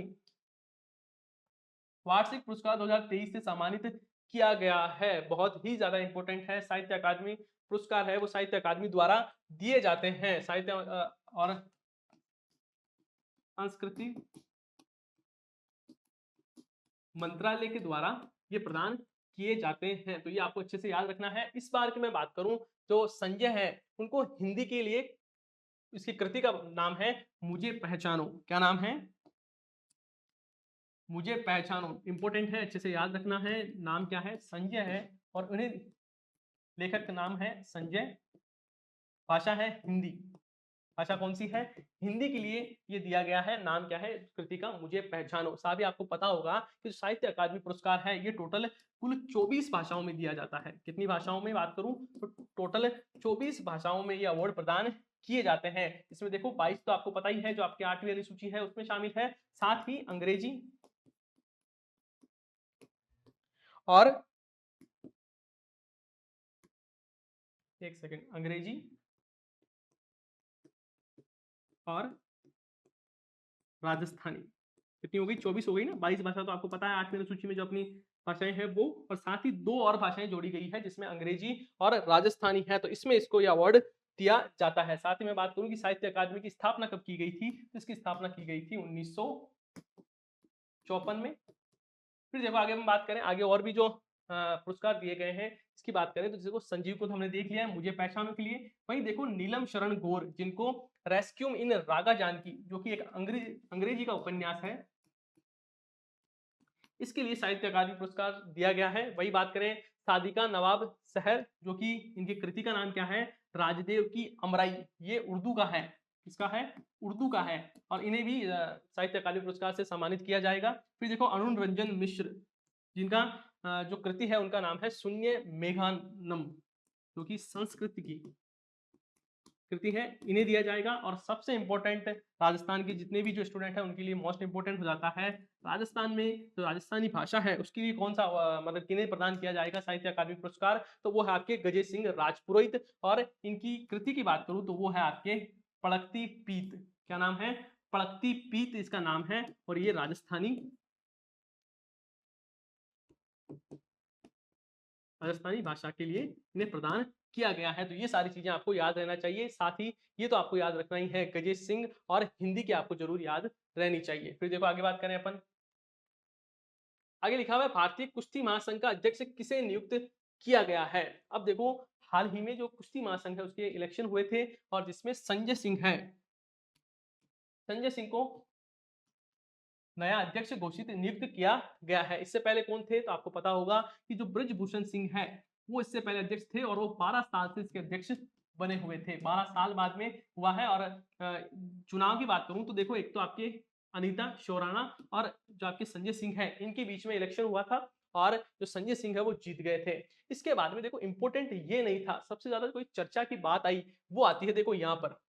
वार्षिक पुरस्कार 2023 से सम्मानित किया गया है? बहुत ही ज्यादा इंपॉर्टेंट है। साहित्य अकादमी पुरस्कार है वो साहित्य अकादमी द्वारा दिए जाते हैं। साहित्य और संस्कृति मंत्रालय के द्वारा ये प्रदान किए जाते हैं। तो ये आपको अच्छे से याद रखना है। इस बार की मैं बात करूं तो संजय है उनको हिंदी के लिए इसकी कृति का नाम है मुझे पहचानो। क्या नाम है? मुझे पहचानो। इंपॉर्टेंट है, अच्छे से याद रखना है। नाम क्या है? संजय है और उन्हें लेखक का नाम है संजय। भाषा है हिंदी। भाषा कौन सी है? हिंदी के लिए ये दिया गया है। नाम क्या है कृति का? मुझे पहचानो। साथ ही आपको पता होगा कि जो साहित्य अकादमी पुरस्कार है ये टोटल कुल 24 भाषाओं में दिया जाता है। कितनी भाषाओं में बात करूं तो टोटल 24 भाषाओं में ये अवार्ड प्रदान किए जाते हैं। इसमें देखो 22 तो आपको पता ही है जो आपके 8वीं वाली सूची है उसमें शामिल है। साथ ही अंग्रेजी और एक सेकेंड, अंग्रेजी और राजस्थानी। कितनी हो गई? 24 हो गई ना। 22 भाषा तो आपको पता है 8वीं सूची में जो अपनी भाषाएं हैं वो, और साथ ही 2 और भाषाएं जोड़ी गई है जिसमें अंग्रेजी और राजस्थानी है। तो इसमें इसको ये अवार्ड दिया जाता है। साथ ही मैं बात करूं कि साहित्य अकादमी की स्थापना कब की गई थी? तो इसकी स्थापना की गई थी 1954 में। फिर देखो आगे हम बात करें, आगे और भी जो पुरस्कार दिए गए हैं इसकी बात करें तो देखो संजीव को तो हमने देख लिया है मुझे पहचानो के लिए। वहीं देखो नीलम शरण गौर जिनको रेस्क्यूम इन रागा जानकी जो कि एक अंग्रेजी का उपन्यास है, इसके लिए साहित्य अकादमी पुरस्कार दिया गया है। वही बात करें सादिका नवाब सहर जो कि इनकी कृति का नाम क्या है? राजदेव की अमराई। ये उर्दू का है। किसका है? उर्दू का है। और इन्हें भी साहित्य अकादमी पुरस्कार से सम्मानित किया जाएगा। फिर देखो अरुण रंजन मिश्र जिनका जो कृति है उनका नाम है शून्य मेघानम जो कि संस्कृत की कृति है, इन्हें दिया जाएगा। और सबसे इंपॉर्टेंट राजस्थान के जितने भी जो स्टूडेंट हैं उनके लिए मोस्ट इंपॉर्टेंट हो जाता है राजस्थान में जो राजस्थानी भाषा है उसके लिए कौन सा मतलब किन्हें प्रदान किया जाएगा साहित्य अकादमी पुरस्कार? तो वो है आपके गजेश सिंह राजपुरोहित। और इनकी कृति की बात करूं तो वो है आपके पड़कती पीत। क्या नाम है? पड़कती पीत इसका नाम है। और ये राजस्थानी भाषा के लिए इन्हें प्रदान किया गया है। तो ये सारी चीजें आपको याद रहना चाहिए। साथ ही ये तो आपको याद रखना ही है गजेश सिंह, और हिंदी की आपको जरूर याद रहनी चाहिए। फिर देखो आगे बात करें अपन। आगे लिखा हुआ है भारतीय कुश्ती महासंघ का अध्यक्ष किसे नियुक्त किया गया है? अब देखो हाल ही में जो कुश्ती महासंघ है उसके इलेक्शन हुए थे और जिसमें संजय सिंह है। संजय सिंह को नया अध्यक्ष घोषित नियुक्त किया गया है। इससे पहले कौन थे? तो आपको पता होगा कि जो ब्रजभूषण सिंह है वो इससे पहले अध्यक्ष थे और वो 12 साल से इसके अध्यक्ष बने हुए थे। 12 साल बाद में हुआ है। और चुनाव की बात करूं तो देखो एक तो आपके अनीता शोराना और जो आपके संजय सिंह है इनके बीच में इलेक्शन हुआ था और जो संजय सिंह है वो जीत गए थे। इसके बाद में देखो इंपॉर्टेंट ये नहीं था, सबसे ज्यादा कोई चर्चा की बात आई वो आती है देखो यहाँ पर।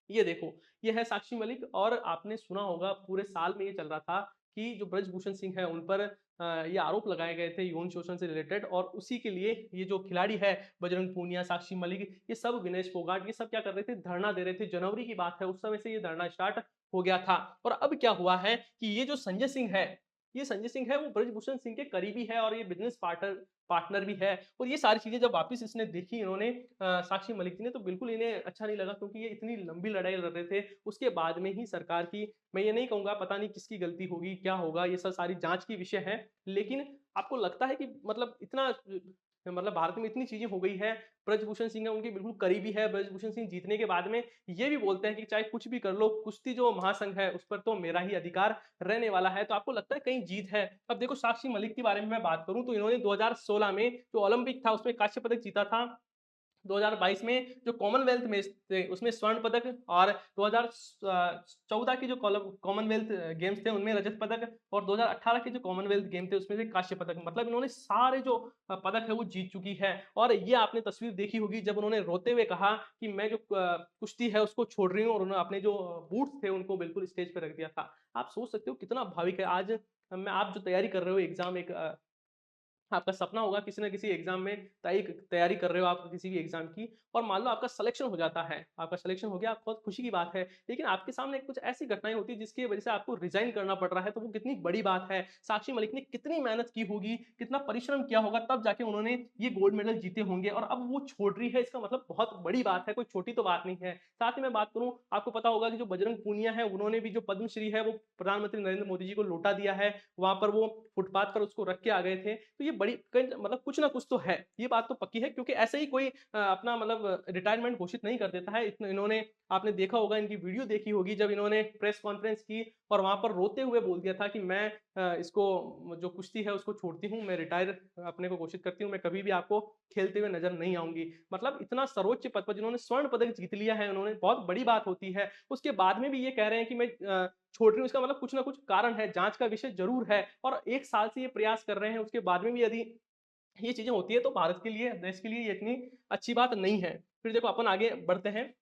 ये देखो, ये है साक्षी मलिक और आपने सुना होगा पूरे साल में ये चल रहा था कि जो ब्रजभूषण सिंह है उन पर ये आरोप लगाए गए थे यौन शोषण से रिलेटेड और उसी के लिए ये जो खिलाड़ी है बजरंग पूनिया, साक्षी मलिक, ये सब विनेश फोगाट ये सब क्या कर रहे थे, धरना दे रहे थे। जनवरी की बात है, उस समय से ये धरना स्टार्ट हो गया था। और अब क्या हुआ है कि ये जो संजय सिंह है, ये संजय सिंह है वो ब्रजभूषण सिंह के करीबी है और ये बिज़नेस पार्टनर पार्टनर भी है। और ये सारी चीज़ें जब वापस इसने देखी इन्होंने साक्षी मलिक जी ने, तो बिल्कुल इन्हें अच्छा नहीं लगा क्योंकि ये इतनी लंबी लड़ाई लड़ रहे थे। उसके बाद में ही सरकार की, मैं ये नहीं कहूँगा पता नहीं किसकी गलती होगी, क्या होगा, ये सब सारी जाँच की विषय है। लेकिन आपको लगता है कि मतलब इतना मतलब भारत में इतनी चीज़ें हो गई है, ब्रजभूषण सिंह है उनके बिल्कुल करीबी है, ब्रजभूषण सिंह जीतने के बाद में ये भी बोलते हैं कि चाहे कुछ भी कर लो, कुश्ती जो महासंघ है उस पर तो मेरा ही अधिकार रहने वाला है। तो आपको लगता है कहीं जीत है? अब देखो साक्षी मलिक के बारे में मैं बात करूँ तो इन्होंने 2016 में जो ओलंपिक था उसमें कांस्य पदक जीता था। 2022 में जो कॉमनवेल्थ में थे उसमें स्वर्ण पदक और 2014 की जो कॉमनवेल्थ गेम्स थे उनमें रजत पदक और 2018 के जो कॉमनवेल्थ गेम थे उसमें से कांस्य पदक। मतलब इन्होंने सारे जो पदक है वो जीत चुकी है। और ये आपने तस्वीर देखी होगी जब उन्होंने रोते हुए कहा कि मैं जो कुश्ती है उसको छोड़ रही हूँ और उन्होंने अपने जो बूट्स थे उनको बिल्कुल स्टेज पे रख दिया था। आप सोच सकते हो कितना भाविक है आज मैं, आप जो तैयारी कर रहे हो एग्जाम, एक आपका सपना होगा किसी न किसी एग्जाम में, तैयारी कर रहे हो आप किसी भी एग्जाम की और मान लो आपका सिलेक्शन हो जाता है, आपका सिलेक्शन हो गया, बहुत खुशी की बात है। लेकिन आपके सामने कुछ ऐसी घटनाएं होती है जिसकी वजह से आपको रिजाइन करना पड़ रहा है, तो वो कितनी बड़ी बात है। साक्षी मलिक ने कितनी मेहनत की होगी, कितना परिश्रम किया होगा, तब जाके उन्होंने ये गोल्ड मेडल जीते होंगे और अब वो छोड़ रही है, इसका मतलब बहुत बड़ी बात है, कोई छोटी तो बात नहीं है। साथ ही मैं बात करूं, आपको पता होगा कि जो बजरंग पूनिया है उन्होंने भी जो पद्मश्री है वो प्रधानमंत्री नरेंद्र मोदी जी को लौटा दिया है। वहां पर वो फुटपाथ पर उसको रख के आ गए थे। तो ये बड़ी मतलब कुछ ना कुछ तो है, ये बात तो पक्की है क्योंकि ऐसे ही कोई अपना मतलब रिटायरमेंट घोषित नहीं कर देता है। इन्होंने, आपने देखा होगा, इनकी वीडियो देखी होगी जब इन्होंने प्रेस कॉन्फ्रेंस की और वहां पर रोते हुए बोल दिया था कि मैं इसको जो कुश्ती है उसको छोड़ती हूँ, मैं रिटायर अपने को घोषित करती हूँ, मैं कभी भी आपको खेलते हुए नजर नहीं आऊंगी। मतलब इतना सर्वोच्च पद पर जिन्होंने स्वर्ण पदक जीत लिया है उन्होंने, बहुत बड़ी बात होती है। उसके बाद में भी ये कह रहे हैं कि मैं छोड़ रही हूँ, इसका मतलब कुछ ना कुछ कारण है, जांच का विषय जरूर है। और 1 साल से ये प्रयास कर रहे हैं, उसके बाद में भी यदि ये चीजें होती है तो भारत के लिए, देश के लिए ये इतनी अच्छी बात नहीं है। फिर देखो अपन आगे बढ़ते हैं।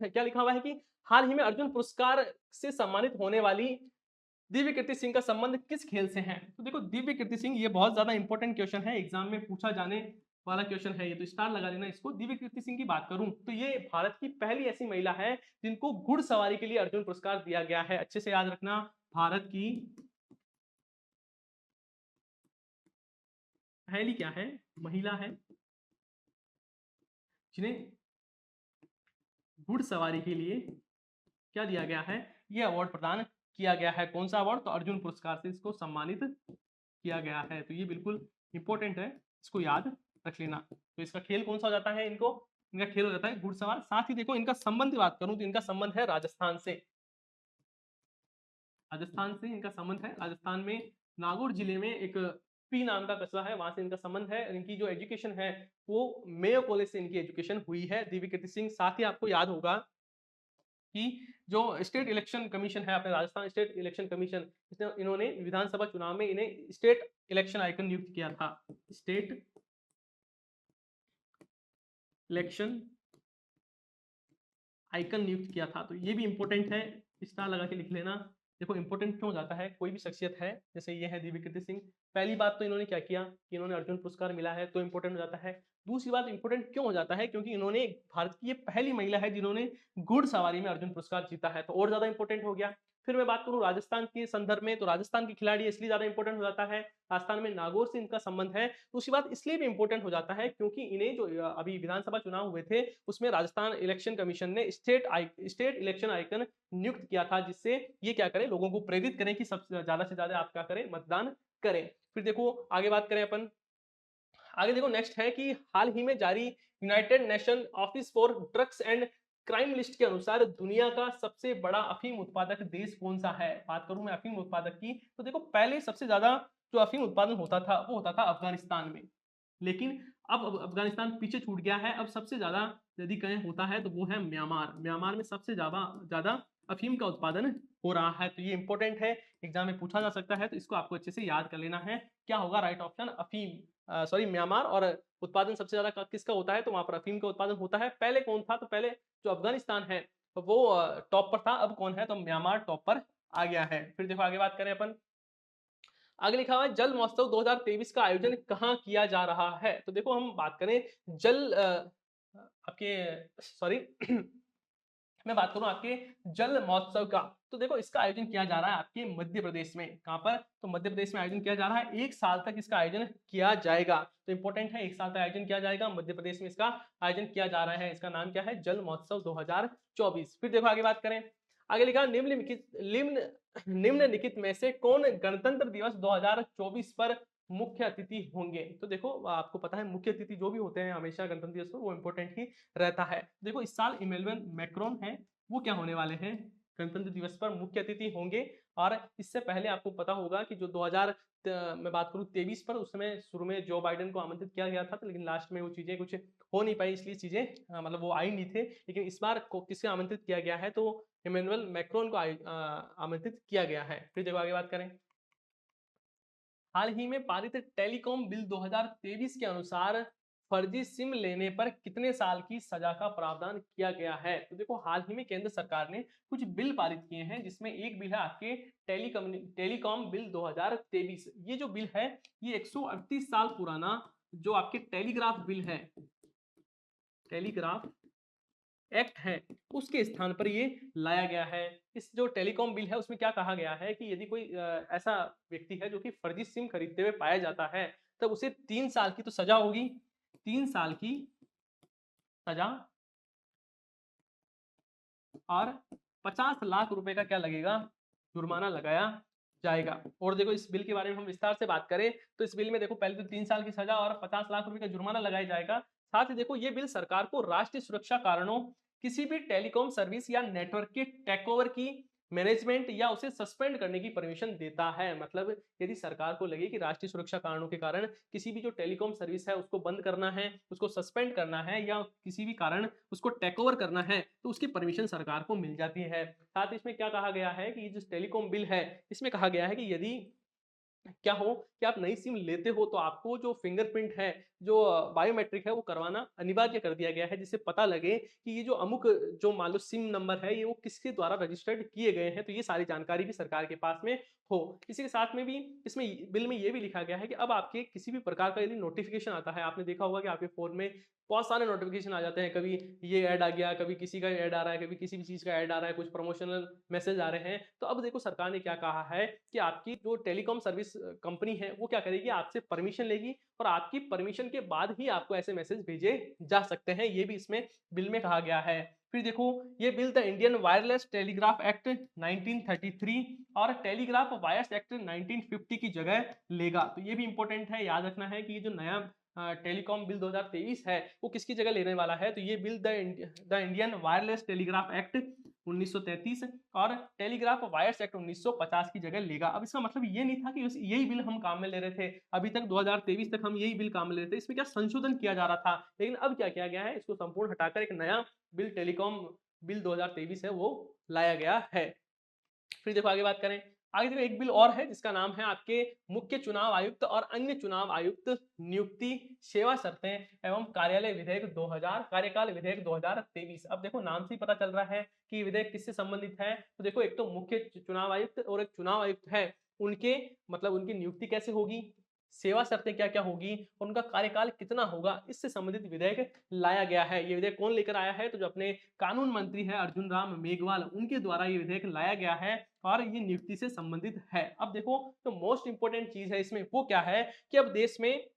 क्या लिखा हुआ है कि हाल ही में अर्जुन पुरस्कार से सम्मानित होने वाली दिव्य कीर्ति सिंह का संबंध किस खेल से है? तो देखो दिव्य कीर्ति सिंह, ये बहुत ज्यादा इंपॉर्टेंट क्वेश्चन है, एग्जाम में पूछा जाने वाला क्वेश्चन है ये, तो स्टार लगा देना इसको। दिव्य कीर्ति सिंह की बात करूं तो ये भारत की पहली ऐसी महिला है जिनको घुड़सवारी के लिए अर्जुन पुरस्कार दिया गया है। अच्छे से याद रखना, भारत की पहली क्या है, महिला है जिन्हें घुड़सवारी के लिए क्या दिया गया है, ये अवार्ड प्रदान किया गया है। कौन सा अवार्ड? तो अर्जुन पुरस्कार से इसको सम्मानित किया गया है। तो ये बिल्कुल इंपॉर्टेंट है, इसको याद रख लेना। तो इसका खेल कौन सा हो जाता है, इनको, इनका खेल हो जाता है घुड़सवार। साथ ही देखो इनका संबंध की बात करूं तो इनका संबंध है राजस्थान से, राजस्थान से इनका संबंध है। राजस्थान में नागौर जिले में एक पी नाम का कस्बा है, वहां से इनका संबंध है। इनकी जो एजुकेशन है वो मेयो कॉलेज से इनकी एजुकेशन हुई है, दिव्य कीर्ति सिंह। साथ ही आपको याद होगा कि जो स्टेट इलेक्शन कमीशन है, अपने राजस्थान स्टेट इलेक्शन कमीशन, इन्होंने विधानसभा चुनाव में इन्हें स्टेट इलेक्शन आइकन नियुक्त किया था, स्टेट इलेक्शन आइकन नियुक्त किया था। तो ये भी इंपॉर्टेंट है, स्टार लगा के लिख लेना। देखो इंपॉर्टेंट क्यों हो जाता है, कोई भी शख्सियत है जैसे ये है दिव्य कीर्ति सिंह, पहली बात तो इन्होंने क्या किया कि इन्होंने अर्जुन पुरस्कार मिला है तो इंपॉर्टेंट हो जाता है। दूसरी बात इंपॉर्टेंट क्यों हो जाता है, क्योंकि इन्होंने, भारत की ये पहली महिला है जिन्होंने घुड़सवारी में अर्जुन पुरस्कार जीता है, तो और ज्यादा इंपॉर्टेंट हो गया। फिर मैं बात करूं राजस्थान के संदर्भ में, तो राजस्थान की खिलाड़ी इसलिए ज्यादा इंपॉर्टेंट हो जाता है, राजस्थान में नागौर से इनका संबंध है। दूसरी बात इसलिए भी इंपॉर्टेंट हो जाता है क्योंकि इन्हें जो अभी विधानसभा चुनाव हुए थे उसमें राजस्थान इलेक्शन कमीशन ने स्टेट इलेक्शन आइकन नियुक्त किया था, जिससे ये क्या करें, लोगों को प्रेरित करें कि सबसे ज्यादा से ज्यादा आप क्या करें, मतदान करें। फिर देखो आगे बात करें अपन, आगे देखो नेक्स्ट है कि हाल ही में जारी United nation office for drugs and crime list के अनुसार दुनिया का सबसे बड़ा अफीम उत्पादक देश कौन सा है। बात करूं मैं अफीम उत्पादक की, तो देखो पहले सबसे ज्यादा जो अफीम उत्पादन होता था वो होता था अफगानिस्तान में, लेकिन अब अफगानिस्तान पीछे छूट गया है। अब सबसे ज्यादा यदि कहें होता है तो वो है म्यांमार, म्यांमार में सबसे ज्यादा ज्यादा अफीम का उत्पादन हो रहा है। तो ये इंपॉर्टेंट है, एग्जाम में पूछा जा सकता है, तो इसको आपको अच्छे से याद कर लेना है। क्या होगा राइट ऑप्शन, अफीम, सॉरी म्यांमार। और उत्पादन सबसे ज्यादा किसका होता है, तो वहां पर अफीम का उत्पादन होता है। पहले कौन था, तो पहले जो अफगानिस्तान है वो टॉप पर था, अब कौन है, तो म्यांमार टॉप पर आ गया है। फिर देखो आगे बात करें अपन, आगे लिखा हुआ है जल महोत्सव 2023 का आयोजन कहाँ किया जा रहा है। तो देखो हम बात करें जल आपके सॉरी मैं बात करूं आपके जल महोत्सव का, तो देखो इसका आयोजन किया जा रहा है आपके मध्य प्रदेश में। कहां पर, तो मध्य प्रदेश में आयोजन किया जा रहा है, 1 साल तक इसका आयोजन किया जाएगा। तो इंपॉर्टेंट है, 1 साल तक आयोजन किया जाएगा, मध्य प्रदेश में इसका आयोजन किया जा रहा है। इसका नाम क्या है, जल महोत्सव 2024। फिर देखो आगे बात करें, आगे लिखा निम्नलिखित में से कौन गणतंत्र दिवस 2024 पर मुख्य अतिथि होंगे। तो देखो आपको पता है मुख्य अतिथि जो भी होते हैं हमेशा गणतंत्र दिवस पर, वो इंपॉर्टेंट ही रहता है। देखो इस साल इमैनुअल मैक्रोन है, वो क्या होने वाले हैं, गणतंत्र दिवस पर मुख्य अतिथि होंगे। और इससे पहले आपको पता होगा कि जो 2000 मैं बात करूं 23 पर, उस समय शुरू में जो बाइडेन को आमंत्रित किया गया था, तो लेकिन लास्ट में वो चीजें कुछ हो नहीं पाई, इसलिए चीजें मतलब वो आई नहीं थे। लेकिन इस बार किसे आमंत्रित किया गया है, तो इमैनुअल मैक्रोन को आमंत्रित किया गया है। फिर देखो आगे बात करें, हाल ही में पारित टेलीकॉम बिल 2023 के अनुसार फर्जी सिम लेने पर कितने साल की सजा का प्रावधान किया गया है। तो देखो हाल ही में केंद्र सरकार ने कुछ बिल पारित किए हैं, जिसमें एक बिल है आपके टेलीकॉम बिल 2023। ये जो बिल है ये 138 साल पुराना जो आपके टेलीग्राफ बिल है, टेलीग्राफ एक्ट है, उसके स्थान पर ये लाया गया है। इस जो टेलीकॉम बिल है उसमें क्या कहा गया है कि यदि कोई ऐसा व्यक्ति है जो कि फर्जी सिम खरीदते हुए पाया जाता है, तब उसे 3 साल की तो सजा होगी, 3 साल की सजा और 50 लाख रुपए का क्या लगेगा, जुर्माना लगाया जाएगा। और देखो इस बिल के बारे में हम विस्तार से बात करें, तो इस बिल में देखो पहले तो 3 साल की सजा और 50 लाख रुपए का जुर्माना लगाया जाएगा। साथ ही देखो ये बिल सरकार को राष्ट्रीय सुरक्षा कारणों, किसी भी टेलीकॉम सर्विस या नेटवर्क के टेक ओवर की मैनेजमेंट या उसे सस्पेंड करने की परमिशन देता है। मतलब यदि सरकार को लगे कि राष्ट्रीय सुरक्षा कारणों के कारण किसी भी जो टेलीकॉम सर्विस है उसको बंद करना है, उसको सस्पेंड करना है, या किसी भी कारण उसको टेक ओवर करना है, तो उसकी परमिशन सरकार को मिल जाती है। साथ ही इसमें क्या कहा गया है कि ये जो टेलीकॉम बिल है, इसमें कहा गया है कि यदि क्या हो कि आप नई सिम लेते हो, तो आपको जो फिंगरप्रिंट है, जो बायोमेट्रिक है, वो करवाना अनिवार्य कर दिया गया है, जिससे पता लगे कि ये जो अमुक जो मान लो सिम नंबर है, ये वो किसके द्वारा रजिस्टर्ड किए गए हैं। तो ये सारी जानकारी भी सरकार के पास में हो। इसी के साथ में भी इसमें बिल में ये भी लिखा गया है कि अब आपके किसी भी प्रकार का यदि नोटिफिकेशन आता है, आपने देखा होगा कि आपके फोन में बहुत सारे नोटिफिकेशन आ जाते हैं, कभी ये ऐड आ गया, कभी किसी का ऐड आ रहा है, कभी किसी भी चीज का ऐड आ रहा है, कुछ प्रमोशनल मैसेज आ रहे हैं। तो अब देखो सरकार ने क्या कहा है कि आपकी जो टेलीकॉम सर्विस कंपनी है वो क्या करेगी, आपसे परमिशन लेगी, और आपकी परमिशन के बाद ही आपको ऐसे मैसेज भेजे जा सकते हैं। ये भी इसमें बिल में कहा गया है। फिर देखो ये bill the Indian wireless telegraph act 1933 और टेलीग्राफ वायर्स एक्ट 1950 की जगह लेगा। तो ये भी इंपॉर्टेंट है, याद रखना है कि ये जो नया टेलीकॉम बिल 2023 है वो किसकी जगह लेने वाला है, तो ये bill the Indian wireless telegraph act 1933 और टेलीग्राफ वायर्स एक्ट 1950 की जगह लेगा। अब इसका मतलब ये नहीं था कि यही बिल हम काम में ले रहे थे, अभी तक 2023 तक हम यही बिल काम में ले रहे थे, इसमें क्या संशोधन किया जा रहा था, लेकिन अब क्या किया गया है, इसको संपूर्ण हटाकर एक नया बिल टेलीकॉम बिल 2023 है वो लाया गया है। फिर देखो आगे बात करें, आगे देखो एक बिल और है जिसका नाम है आपके मुख्य चुनाव आयुक्त और अन्य चुनाव आयुक्त नियुक्ति सेवा शर्तें एवं कार्यालय विधेयक 2000 कार्यकाल विधेयक 2023। अब देखो नाम से ही पता चल रहा है कि विधेयक किससे संबंधित है। तो देखो एक तो मुख्य चुनाव आयुक्त और एक चुनाव आयुक्त है, उनके मतलब उनकी नियुक्ति कैसे होगी, सेवा शर्तें क्या क्या होगी और उनका कार्यकाल कितना होगा, इससे संबंधित विधेयक लाया गया है। ये विधेयक कौन लेकर आया है, तो जो अपने कानून मंत्री है अर्जुन राम मेघवाल, उनके द्वारा ये विधेयक लाया गया है और ये नियुक्ति से संबंधित है। अब देखो तो मोस्ट इंपोर्टेंट चीज है इसमें वो क्या है कि अब देश में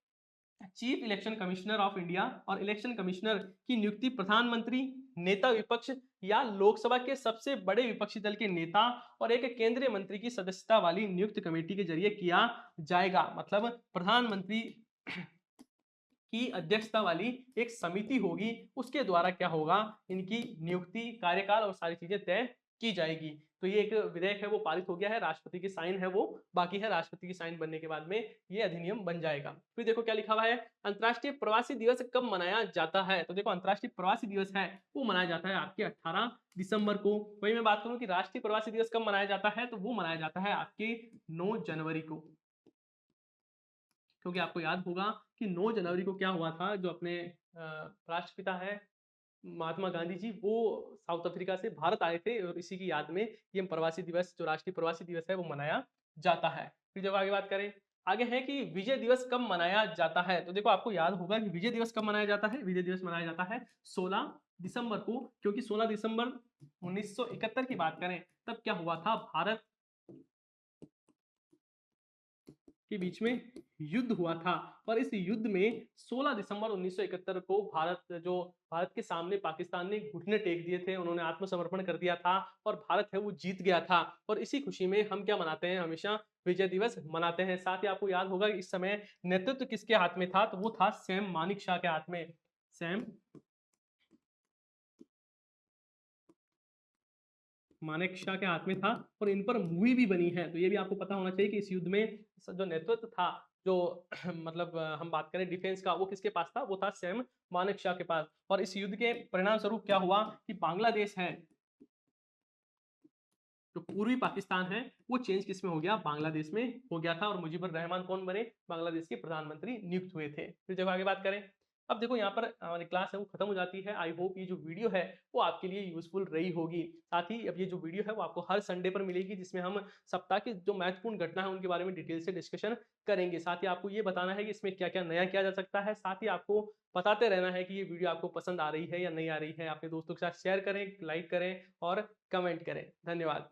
chief election commissioner of India और इलेक्शन कमिश्नर की नियुक्ति प्रधानमंत्री, नेता विपक्ष या लोकसभा के सबसे बड़े विपक्षी दल के नेता और एक केंद्रीय मंत्री की सदस्यता वाली नियुक्त कमेटी के जरिए किया जाएगा। मतलब प्रधानमंत्री की अध्यक्षता वाली एक समिति होगी, उसके द्वारा क्या होगा, इनकी नियुक्ति, कार्यकाल और सारी चीजें तय की जाएगी। तो ये एक विधेयक है वो पारित हो गया है, राष्ट्रपति की साइन है वो बाकी है, राष्ट्रपति की साइन बनने के बाद में ये अधिनियम बन जाएगा। फिर देखो क्या लिखा हुआ है, अंतर्राष्ट्रीय प्रवासी दिवस कब मनाया जाता है। तो देखो अंतर्राष्ट्रीय प्रवासी दिवस है वो मनाया जाता है आपके 18 दिसंबर को। वही मैं बात करूं कि राष्ट्रीय प्रवासी दिवस कब मनाया जाता है, तो वो मनाया जाता है आपके 9 जनवरी को। क्योंकि आपको याद होगा कि 9 जनवरी को क्या हुआ था, जो अपने राष्ट्रपिता है महात्मा गांधी जी वो साउथ अफ्रीका से भारत आए थे और इसी की याद में ये प्रवासी दिवस जो राष्ट्रीय प्रवासी दिवस है वो मनाया जाता है। फिर जब आगे बात करें, आगे है कि विजय दिवस कब मनाया जाता है? तो देखो आपको याद होगा कि विजय दिवस कब मनाया जाता है? विजय दिवस मनाया जाता है 16 दिसंबर को, क्योंकि 16 दिसंबर 1971 की बात करें तब क्या हुआ था, भारत के बीच में युद्ध हुआ था और इस युद्ध में 16 दिसंबर 1971 को भारत के सामने पाकिस्तान ने घुटने टेक दिए थे, उन्होंने आत्मसमर्पण कर दिया था और भारत है वो जीत गया था। और इसी खुशी में हम क्या मनाते हैं, हमेशा विजय दिवस मनाते हैं। साथ ही आपको याद होगा कि इस समय नेतृत्व किसके हाथ में था, तो वो था सैम मानिकशॉ के हाथ में। सैम मानेकशॉ के हाथ में था और इन पर मूवी भी बनी है। तो ये भी आपको पता होना चाहिए कि इस युद्ध में जो नेतृत्व था, जो मतलब हम बात करें डिफेंस का, वो किसके पास था, वो था सैम मानेकशॉ के पास। और इस युद्ध के परिणाम स्वरूप क्या हुआ कि बांग्लादेश है, जो पूर्वी पाकिस्तान है, वो चेंज किस में हो गया, बांग्लादेश में हो गया था। और मुजीबुर रहमान कौन बने, बांग्लादेश के प्रधानमंत्री नियुक्त हुए थे। फिर जब आगे बात करें, अब देखो यहाँ पर हमारी क्लास है वो खत्म हो जाती है। आई होप ये जो वीडियो है वो आपके लिए यूजफुल रही होगी। साथ ही अब ये जो वीडियो है वो आपको हर संडे पर मिलेगी, जिसमें हम सप्ताह की जो महत्वपूर्ण घटना है उनके बारे में डिटेल से डिस्कशन करेंगे। साथ ही आपको ये बताना है कि इसमें क्या क्या नया किया जा सकता है। साथ ही आपको बताते रहना है कि ये वीडियो आपको पसंद आ रही है या नहीं आ रही है। अपने दोस्तों के साथ शेयर करें, लाइक करें और कमेंट करें। धन्यवाद।